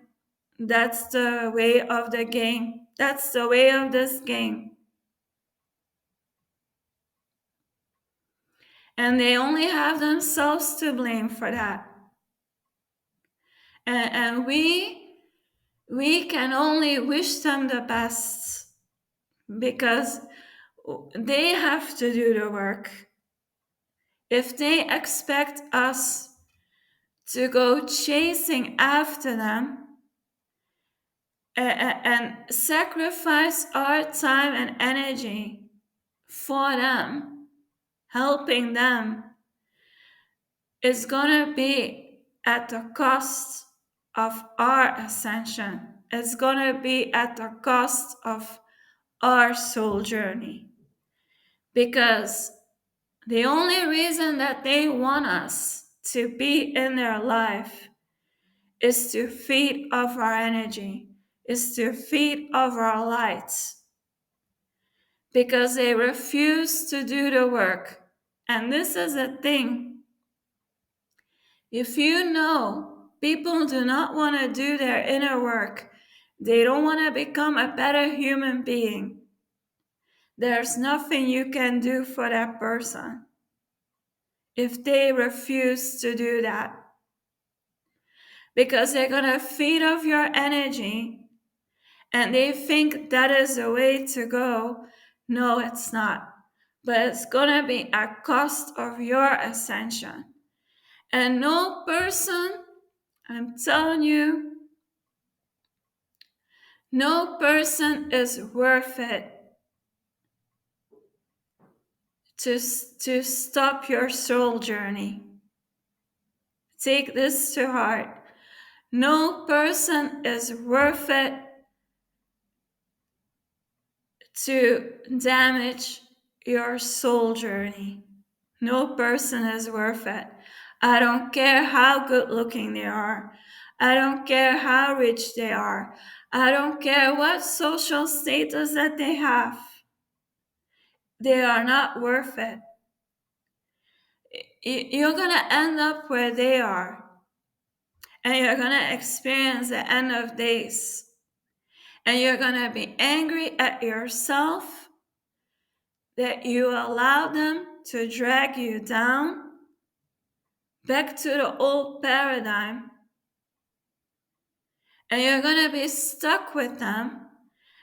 That's the way of the game. That's the way of this game. And they only have themselves to blame for that. And we can only wish them the best, because they have to do the work. If they expect us to go chasing after them and sacrifice our time and energy for them, helping them, it's gonna be at the cost of our ascension. It's gonna be at the cost of our soul journey. Because the only reason that they want us to be in their life is to feed off our energy, is to feed off our lights. Because they refuse to do the work. And this is a thing. If you know People do not want to do their inner work. They don't want to become a better human being. There's nothing you can do for that person if they refuse to do that, because they're going to feed off your energy and they think that is the way to go. No, it's not. But it's going to be at cost of your ascension. And no person, I'm telling you, no person is worth it to stop your soul journey. Take this to heart. No person is worth it to damage your soul journey. No person is worth it. I don't care how good looking they are. I don't care how rich they are. I don't care what social status that they have. They are not worth it. You're going to end up where they are. And you're going to experience the end of days. And you're going to be angry at yourself that you allow them to drag you down back to the old paradigm. And you're going to be stuck with them.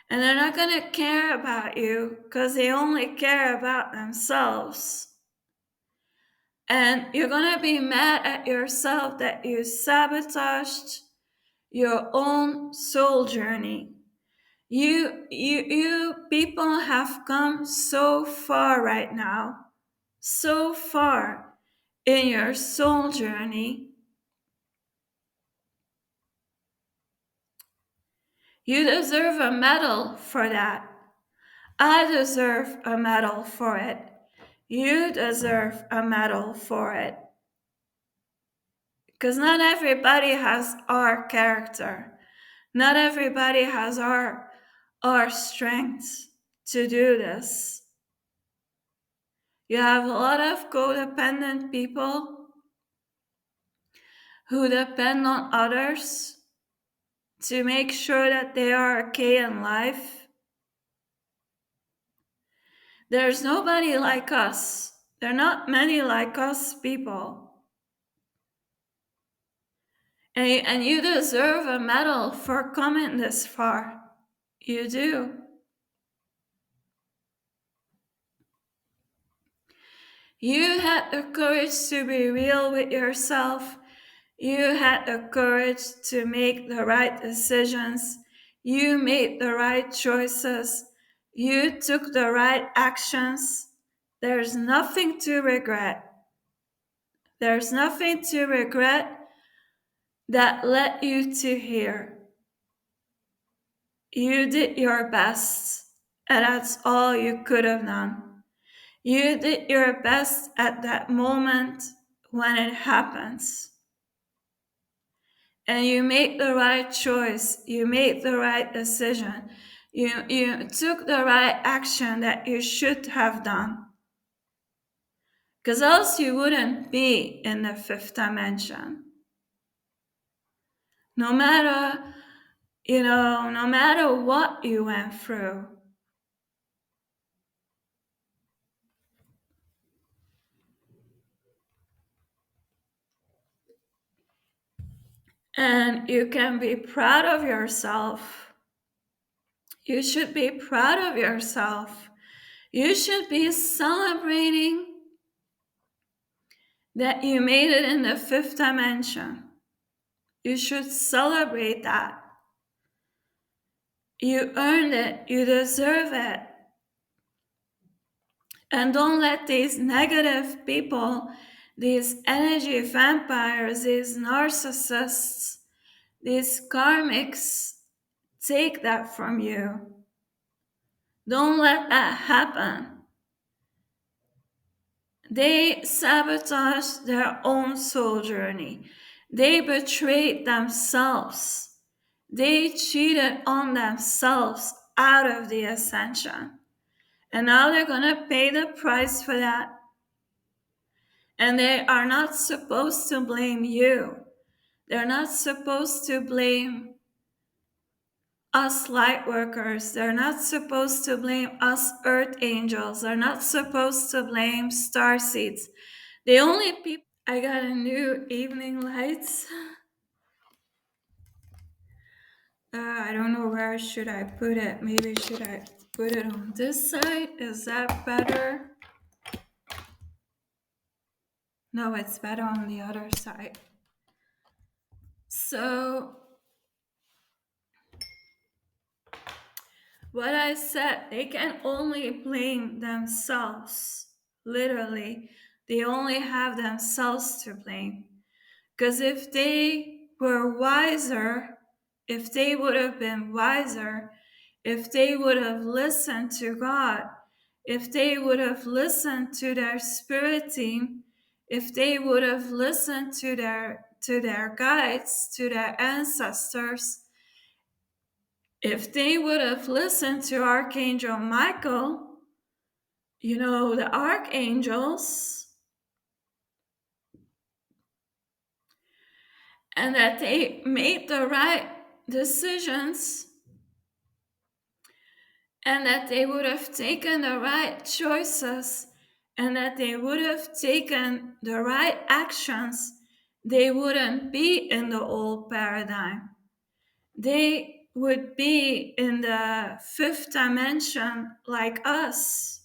And they're not going to care about you because they only care about themselves. And you're going to be mad at yourself that you sabotaged your own soul journey. You people have come so far right now, so far in your soul journey. You deserve a medal for that. I deserve a medal for it. You deserve a medal for it. Because not everybody has our character. Not everybody has our strength to do this. You have a lot of codependent people who depend on others to make sure that they are okay in life. There's nobody like us. There are not many like us people. And you deserve a medal for coming this far. You do. You had the courage to be real with yourself. You had the courage to make the right decisions. You made the right choices. You took the right actions. There's nothing to regret. There's nothing to regret that led you to here. You did your best, and that's all you could have done. You did your best at that moment when it happens. And you made the right choice. You made the right decision. You took the right action that you should have done. Because else you wouldn't be in the fifth dimension. No matter, no matter what you went through. And you can be proud of yourself. You should be proud of yourself. You should be celebrating that you made it in the fifth dimension. You should celebrate that. You earned it. You deserve it. And don't let these negative people, these energy vampires, these narcissists, these karmics, take that from you. Don't let that happen. They sabotaged their own soul journey. They betrayed themselves. They cheated on themselves out of the ascension. And now they're going to pay the price for that. And they are not supposed to blame you. They're not supposed to blame us light workers. They're not supposed to blame us earth angels. They're not supposed to blame star seeds. The only people. I got a new evening lights. I don't know where should I put it. Maybe should I put it on this side? Is that better? No, it's better on the other side. So, what I said, they can only blame themselves. Literally, they only have themselves to blame. Because if they were wiser, if they would have been wiser, if they would have listened to God, if they would have listened to their spirit team, if they would have listened to their guides, to their ancestors, if they would have listened to Archangel Michael, the archangels, and that they made the right decisions, and that they would have taken the right choices, and that they would have taken the right actions, they wouldn't be in the old paradigm. They would be in the fifth dimension like us.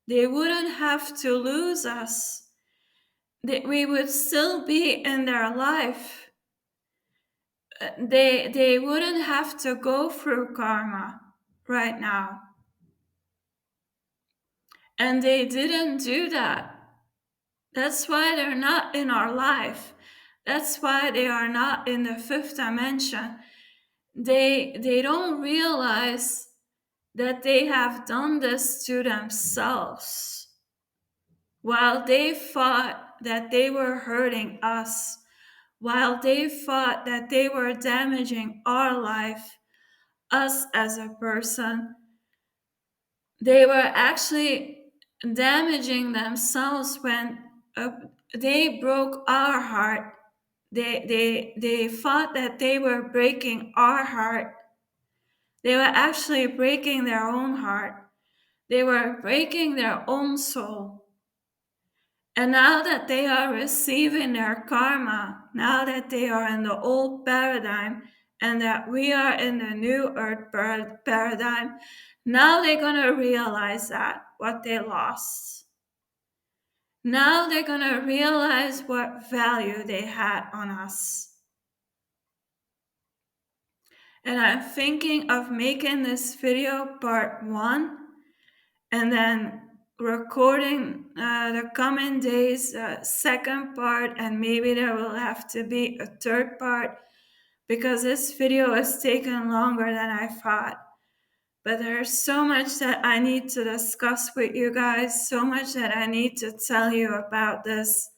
They wouldn't have to lose us. We would still be in their life. They wouldn't have to go through karma right now. And they didn't do that. That's why they're not in our life. That's why they are not in the fifth dimension. They don't realize that they have done this to themselves. While they thought that they were hurting us, while they thought that they were damaging our life, us as a person, they were actually damaging themselves when they broke our heart. They thought that they were breaking our heart. They were actually breaking their own heart. They were breaking their own soul. And now that they are receiving their karma, now that they are in the old paradigm and that we are in the new earth paradigm, now they're going to realize that what they lost. Now they're going to realize what value they had on us. And I'm thinking of making this video part 1 and then recording the coming days second part, and maybe there will have to be a third part because this video is taking longer than I thought. But there's so much that I need to discuss with you guys, so much that I need to tell you about this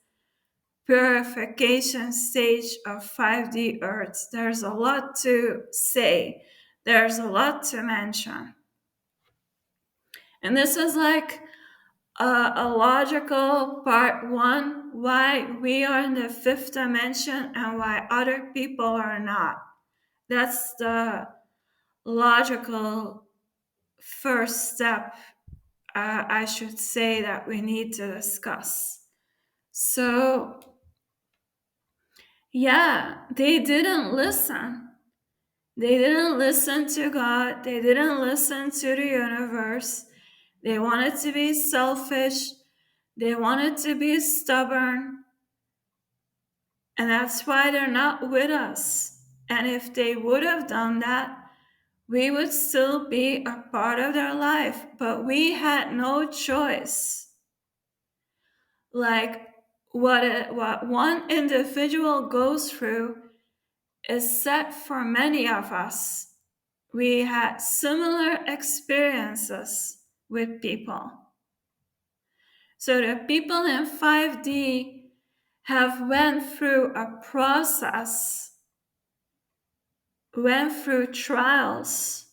purification stage of 5D Earth. There's a lot to say. There's a lot to mention. And this is like a logical part 1, why we are in the fifth dimension and why other people are not. That's the logical first step, I should say, that we need to discuss. So, yeah, they didn't listen. They didn't listen to God. They didn't listen to the universe. They wanted to be selfish. They wanted to be stubborn. And that's why they're not with us. And if they would have done that, we would still be a part of their life. But we had no choice. Like what one individual goes through is set for many of us. We had similar experiences with people. So the people in 5D have went through a process, went through trials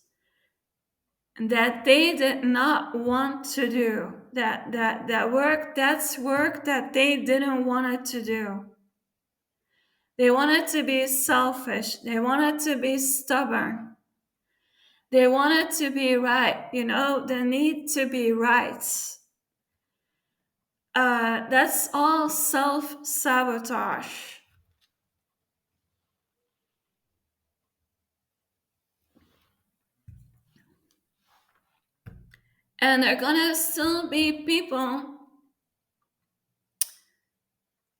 that they did not want to do. That's work that they didn't want to do. They wanted to be selfish. They wanted to be stubborn. They wanted to be right. The need to be right. That's all self sabotage. And there are gonna still be people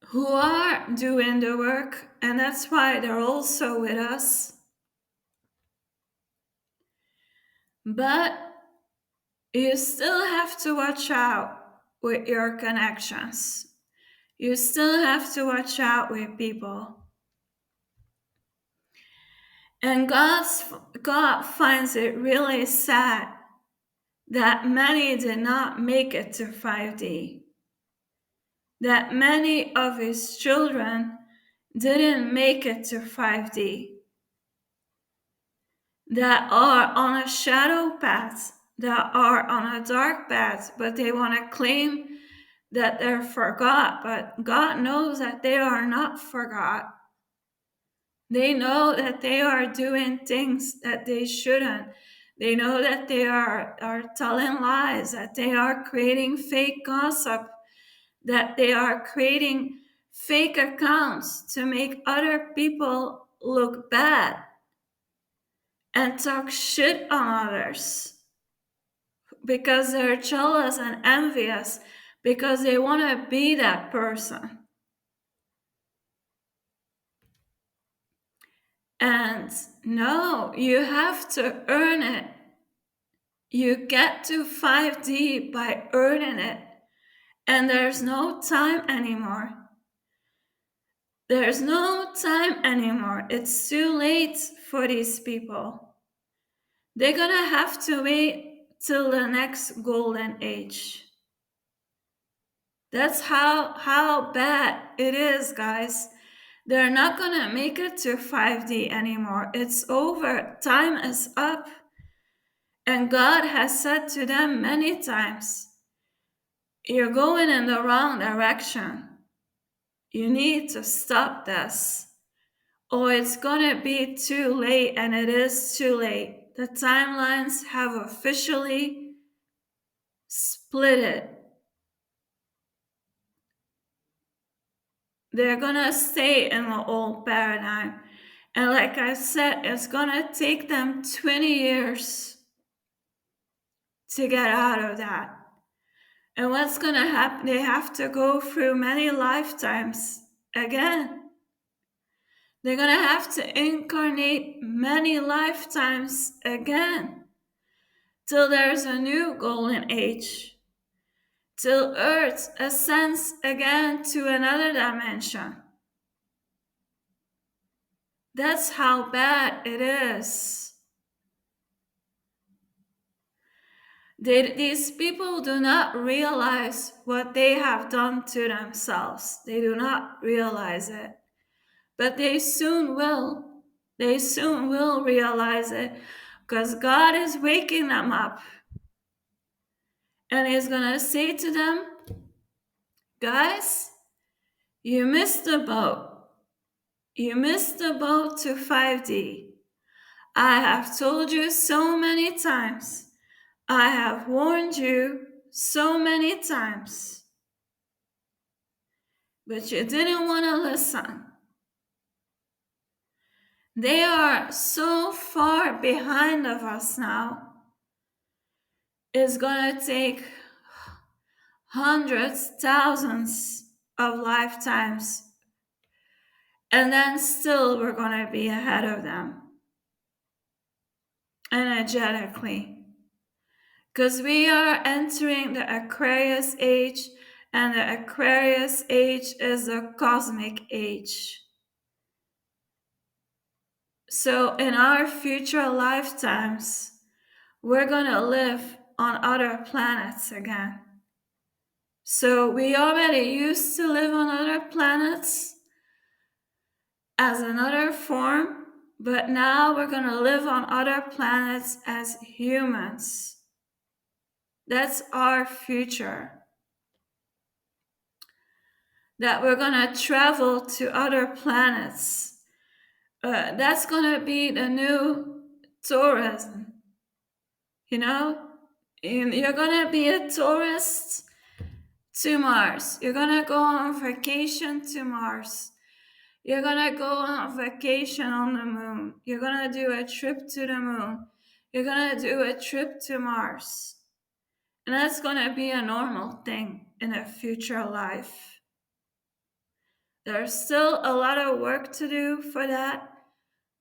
who are doing the work, and that's why they're also with us. But you still have to watch out with your connections. You still have to watch out with people. And God finds it really sad that many did not make it to 5D, that many of his children didn't make it to 5D, that are on a shadow path, that are on a dark path, but they want to claim that they're forgot. But God knows that they are not forgot. They know that they are doing things that they shouldn't. They know that they are telling lies, that they are creating fake gossip, that they are creating fake accounts to make other people look bad and talk shit on others because they're jealous and envious, because they want to be that person. And no, you have to earn it. You get to 5D by earning it. And there's no time anymore. There's no time anymore. It's too late for these people. They're gonna have to wait till the next golden age. That's how bad it is, guys. They're not gonna make it to 5D anymore. It's over. Time is up. And God has said to them many times, you're going in the wrong direction. You need to stop this, or it's gonna be too late, and it is too late. The timelines have officially split it. They're gonna stay in the old paradigm. And like I said, it's gonna take them 20 years to get out of that. And what's gonna happen? They have to go through many lifetimes again. They're gonna have to incarnate many lifetimes again till there's a new golden age, till Earth ascends again to another dimension. That's how bad it is. These people do not realize what they have done to themselves. They do not realize it. But they soon will. They soon will realize it because God is waking them up. And He's going to say to them, guys, you missed the boat. You missed the boat to 5D. I have told you so many times. I have warned you so many times. But you didn't want to listen. They are so far behind of us now. It's going to take hundreds, thousands of lifetimes. And then still we're going to be ahead of them energetically. Because we are entering the Aquarius age, and the Aquarius age is a cosmic age. So in our future lifetimes, we're going to live on other planets again. So we already used to live on other planets as another form, but now we're going to live on other planets as humans. That's our future. that we're going to travel to other planets. That's going to be the new tourism, you know? And you're going to be a tourist to Mars. You're going to go on vacation to Mars. You're going to go on vacation on the moon. You're going to do a trip to the moon. You're going to do a trip to Mars. And that's going to be a normal thing in a future life. There's still a lot of work to do for that,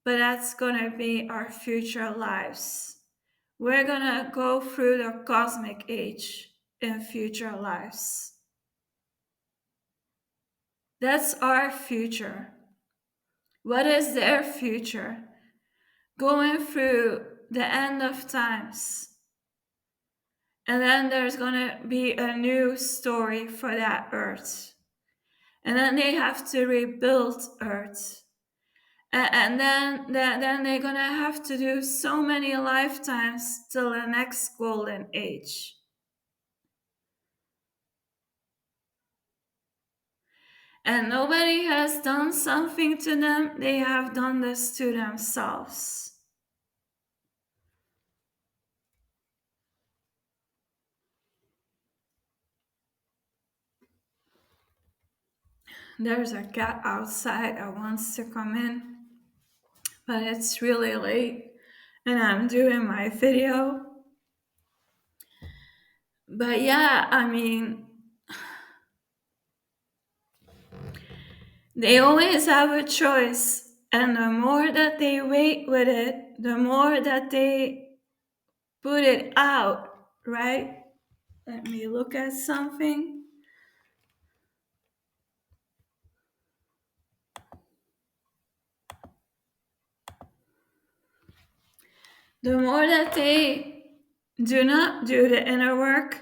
but that's going to be our future lives. We're going to go through the cosmic age in future lives. That's our future. What is their future? Going through the end of times. And then there's going to be a new story for that earth. And then they have to rebuild earth. And then they're going to have to do so many lifetimes till the next golden age. And nobody has done something to them. They have done this to themselves. There's a cat outside that wants to come in, but it's really late and I'm doing my video. But yeah, I mean, they always have a choice. And the more that they wait with it, the more that they put it out, right? Let me look at something. The more that they do not do the inner work,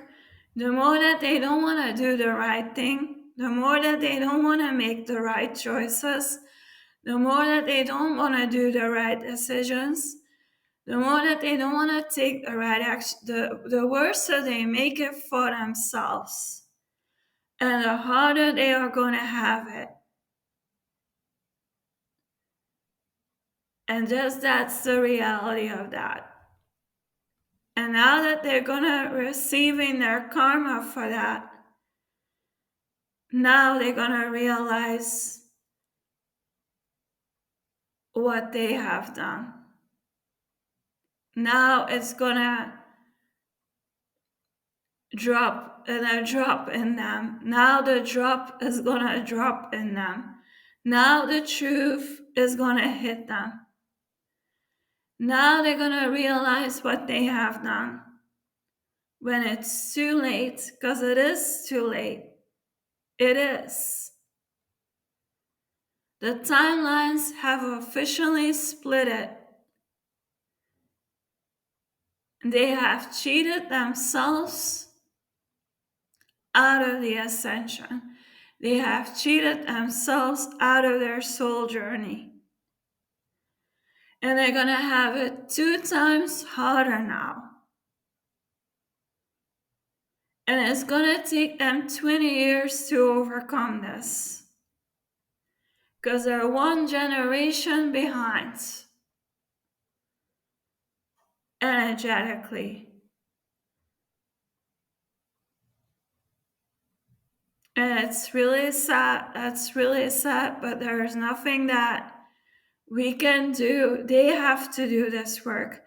the more that they don't want to do the right thing, the more that they don't want to make the right choices, the more that they don't want to do the right decisions, the more that they don't want to take the right action, the worse that they make it for themselves. And the harder they are going to have it. And just that's the reality of that. And now that they're gonna receiving their karma for that, now they're gonna realize what they have done. Now it's gonna drop and a drop in them. Now the drop is gonna drop in them. Now the truth is gonna hit them. Now they're gonna realize what they have done. When it's too late, because it is too late. It is. The timelines have officially split it. They have cheated themselves out of the ascension. They have cheated themselves out of their soul journey. And they're going to have it 2 times harder now. And it's going to take them 20 years to overcome this. Because they're 1 generation behind. Energetically. And it's really sad. That's really sad, but there's nothing that we can do. They have to do this work.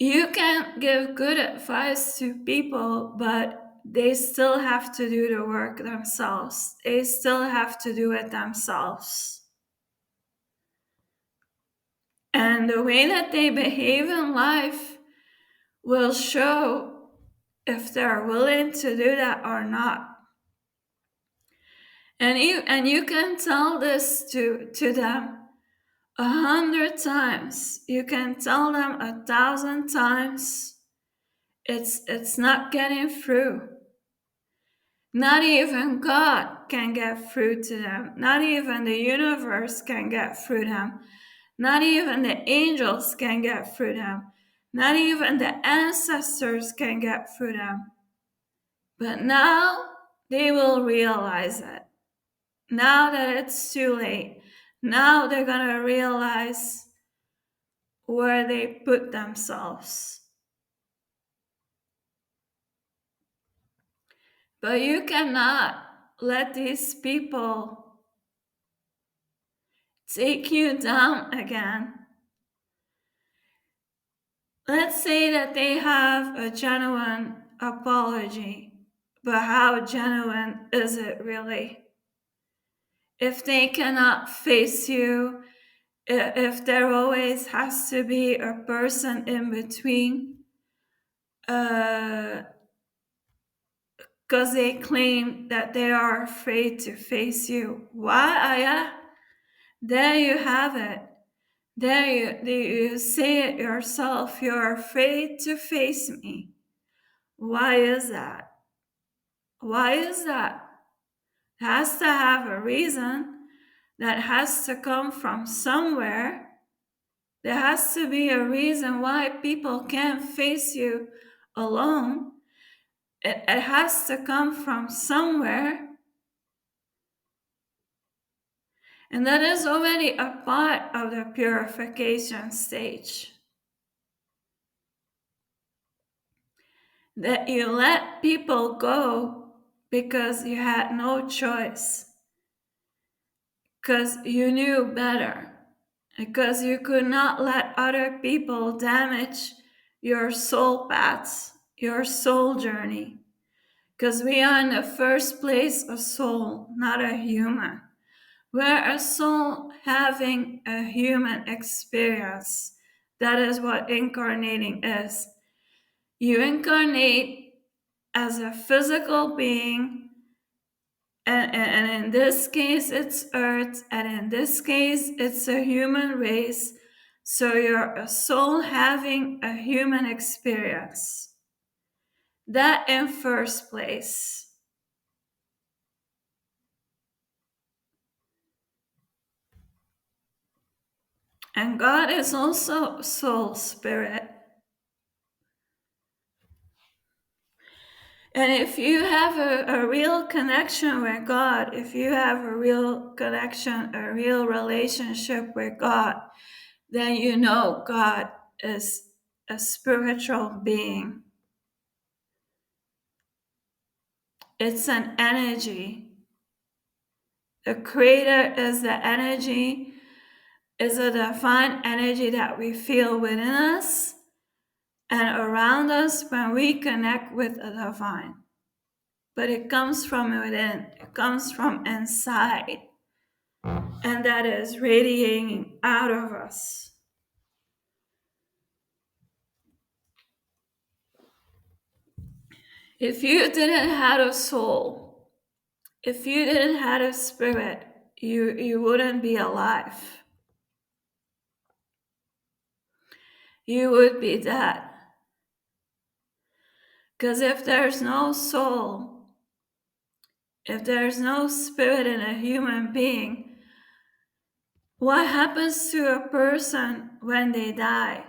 You can give good advice to people, but they still have to do the work themselves. They still have to do it themselves. And the way that they behave in life will show if they're willing to do that or not. And you can tell this to them 100 times. You can tell them 1,000 times. It's not getting through. Not even God can get through to them. Not even the universe can get through them. Not even the angels can get through them. Not even the ancestors can get through them. But now they will realize it. Now that it's too late, now they're gonna realize where they put themselves. But you cannot let these people take you down again. Let's say that they have a genuine apology, but how genuine is it really? If they cannot face you, if there always has to be a person in between, because they claim that they are afraid to face you. Why, Aya? There you have it. You say it yourself. You're afraid to face me. Why is that? Why is that? It has to have a reason. That has to come from somewhere. There has to be a reason why people can't face you alone. It has to come from somewhere. And that is already a part of the purification stage. That you let people go because you had no choice. Because you knew better. Because you could not let other people damage your soul paths, your soul journey. Because we are in the first place a soul, not a human. We're a soul having a human experience. That is what incarnating is. You incarnate as a physical being, and in this case, it's Earth, and in this case, it's a human race. So you're a soul having a human experience. That in first place. And God is also soul spirit. And if you have a real connection with God, if you have a real connection, a real relationship with God, then you know God is a spiritual being. It's an energy. The Creator is the energy, is a divine energy that we feel within us and around us when we connect with the divine. But it comes from within, it comes from inside, and that is radiating out of us. If you didn't have a soul, if you didn't have a spirit, you wouldn't be alive. You would be dead. Because if there's no soul, if there's no spirit in a human being, what happens to a person when they die?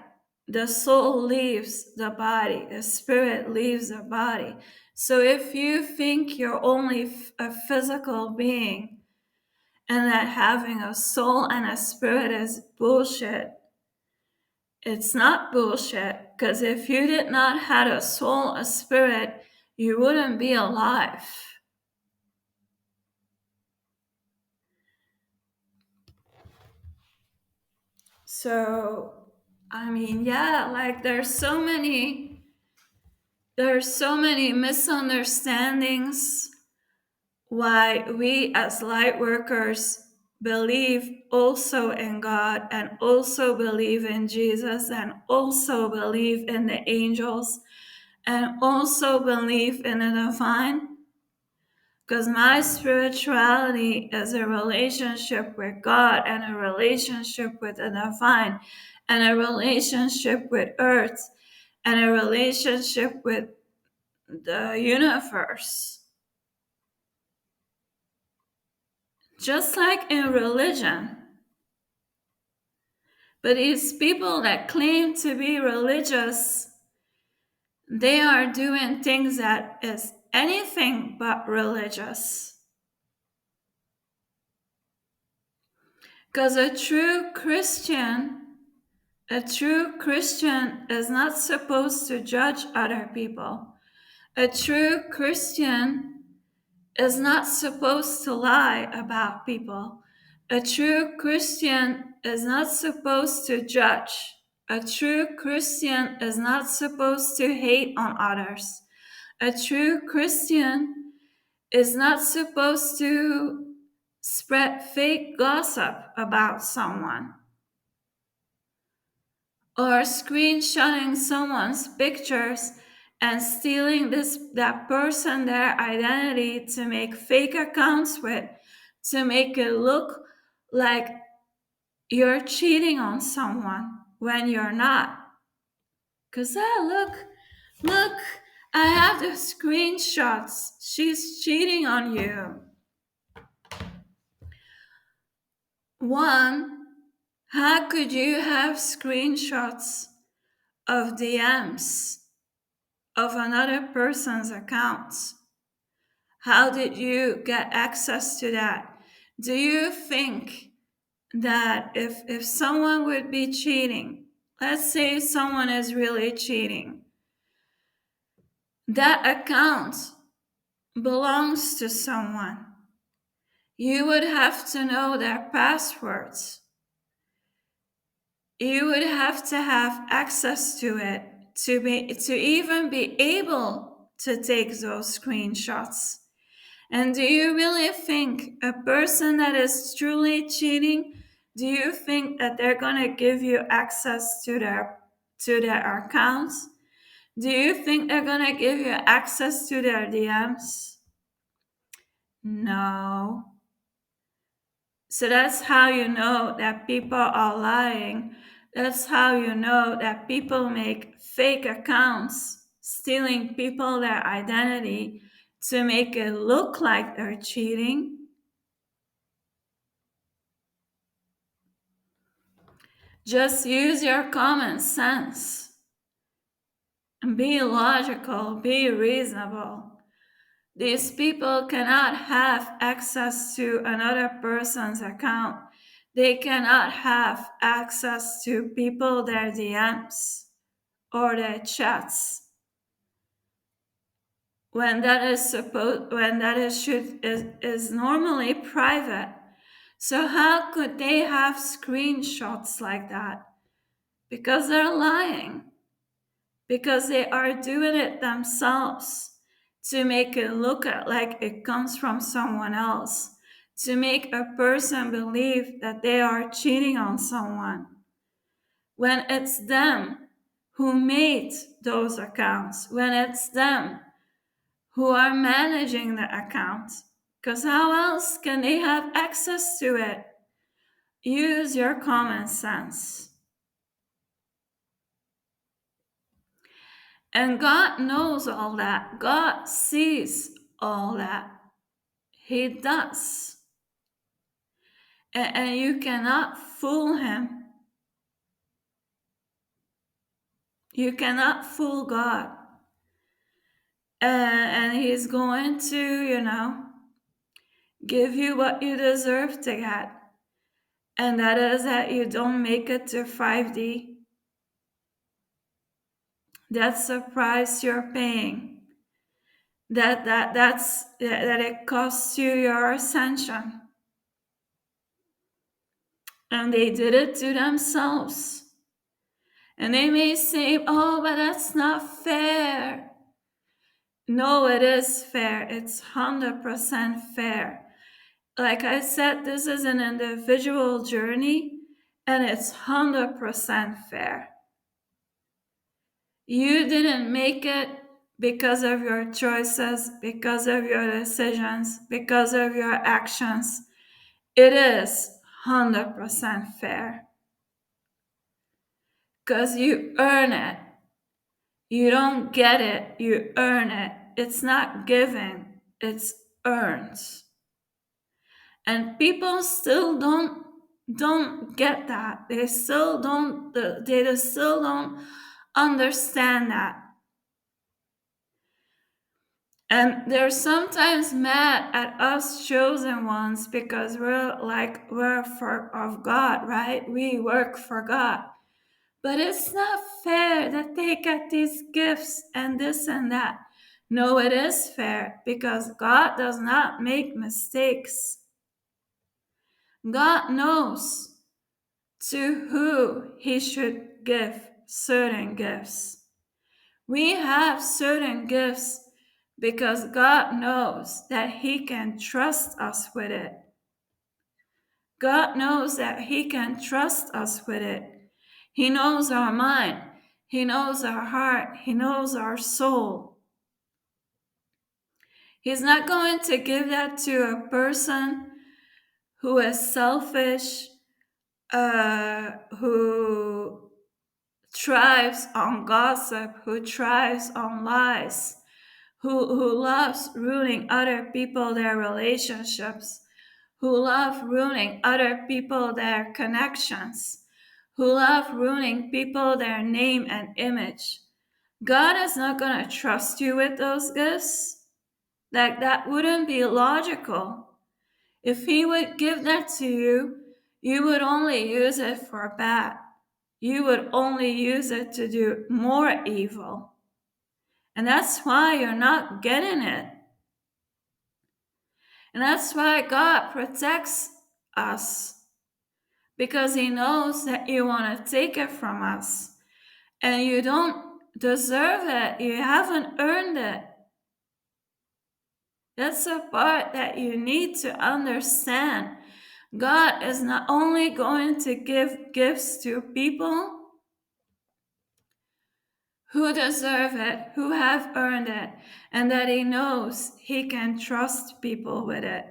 The soul leaves the body, the spirit leaves the body. So if you think you're only a physical being and that having a soul and a spirit is bullshit, it's not bullshit, because if you did not have a soul, a spirit, you wouldn't be alive. So, I mean, yeah, like there's so many misunderstandings why we as light workers believe also in God and also believe in Jesus and also believe in the angels and also believe in the divine. Because my spirituality is a relationship with God and a relationship with the divine and a relationship with earth and a relationship with the universe. Just like in religion. But these people that claim to be religious, they are doing things that is anything but religious. Because a true Christian is not supposed to judge other people. A true Christian is not supposed to lie about people. A true Christian is not supposed to judge. A true Christian is not supposed to hate on others. A true Christian is not supposed to spread fake gossip about someone or screenshotting someone's pictures and stealing that person their identity to make fake accounts with, to make it look like you're cheating on someone when you're not. Cause look, I have the screenshots. She's cheating on you. One, how could you have screenshots of DMs of another person's accounts? How did you get access to that? Do you think that if someone would be cheating, let's say someone is really cheating, that account belongs to someone. You would have to know their passwords. You would have to have access to it to even be able to take those screenshots. And do you really think a person that is truly cheating, do you think that they're going to give you access to their accounts? Do you think they're going to give you access to their DMs? No. So that's how you know that people are lying. That's how you know that people make fake accounts, stealing people their identity to make it look like they're cheating. Just use your common sense and be logical, be reasonable. These people cannot have access to another person's account. They cannot have access to people their DMs or their chats when that is normally private. So how could they have screenshots like that? Because they're lying. Because they are doing it themselves to make it look like it comes from someone else, to make a person believe that they are cheating on someone, when it's them who made those accounts, when it's them who are managing the account. Because how else can they have access to it? Use your common sense. And God knows all that. God sees all that. He does. And you cannot fool him. You cannot fool God. And he's going to, give you what you deserve to get. And that is that you don't make it to 5D. That's the price you're paying. That it costs you your ascension. And they did it to themselves. And they may say, oh, but that's not fair. No, it is fair. It's 100% fair. Like I said, this is an individual journey, and it's 100% fair. You didn't make it because of your choices, because of your decisions, because of your actions. It is 100% fair. Because you earn it. You don't get it, you earn it. It's not given, it's earned. And people still don't get that. They still don't understand that. And they're sometimes mad at us chosen ones because we're for of God, right? We work for God. But it's not fair that they get these gifts and this and that. No, it is fair because God does not make mistakes. God knows to who He should give certain gifts. We have certain gifts because God knows that He can trust us with it. God knows that He can trust us with it. He knows our mind. He knows our heart. He knows our soul. He's not going to give that to a person who is selfish, who thrives on gossip, who thrives on lies, who loves ruining other people, their relationships, who love ruining other people, their connections, who love ruining people, their name and image. God is not going to trust you with those gifts. Like, that wouldn't be logical. If He would give that to you, you would only use it for bad. You would only use it to do more evil. And that's why you're not getting it. And that's why God protects us, because He knows that you want to take it from us. And you don't deserve it. You haven't earned it. That's the part that you need to understand. God is not only going to give gifts to people who deserve it, who have earned it, and that He knows He can trust people with it.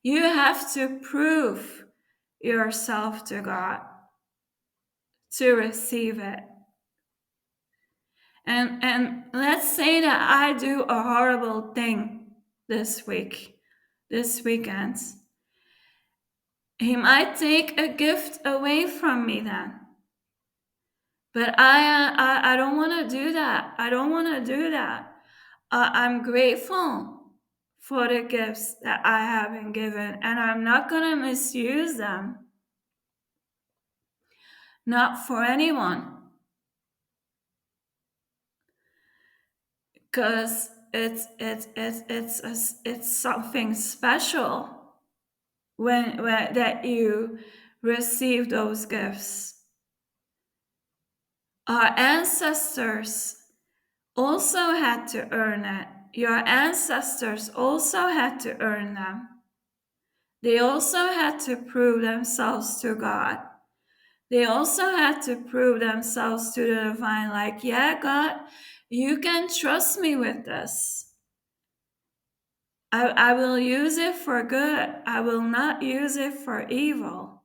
You have to prove yourself to God to receive it. And let's say that I do a horrible thing this weekend. He might take a gift away from me then. But I don't want to do that. I don't want to do that. I'm grateful for the gifts that I have been given, and I'm not going to misuse them. Not for anyone. Because it's something special when that you receive those gifts. Our ancestors also had to earn it. Your ancestors also had to earn them. They also had to prove themselves to God. They also had to prove themselves to the divine, like, yeah, God, you can trust me with this. I will use it for good. I will not use it for evil.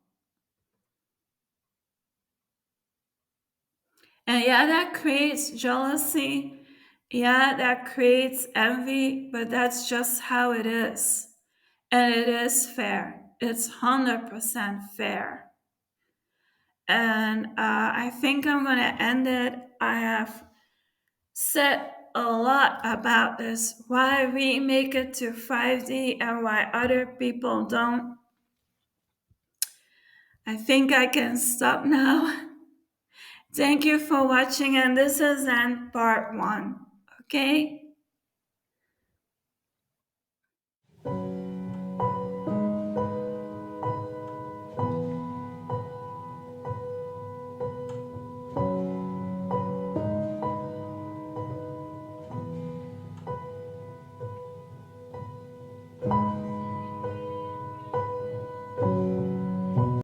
And yeah, that creates jealousy. Yeah, that creates envy, but that's just how it is. And it is fair. It's 100% fair. And I think I'm going to end it. I have said a lot about this, why we make it to 5D and why other people don't. I think I can stop now. Thank you for watching, and this is then part 1. Okay?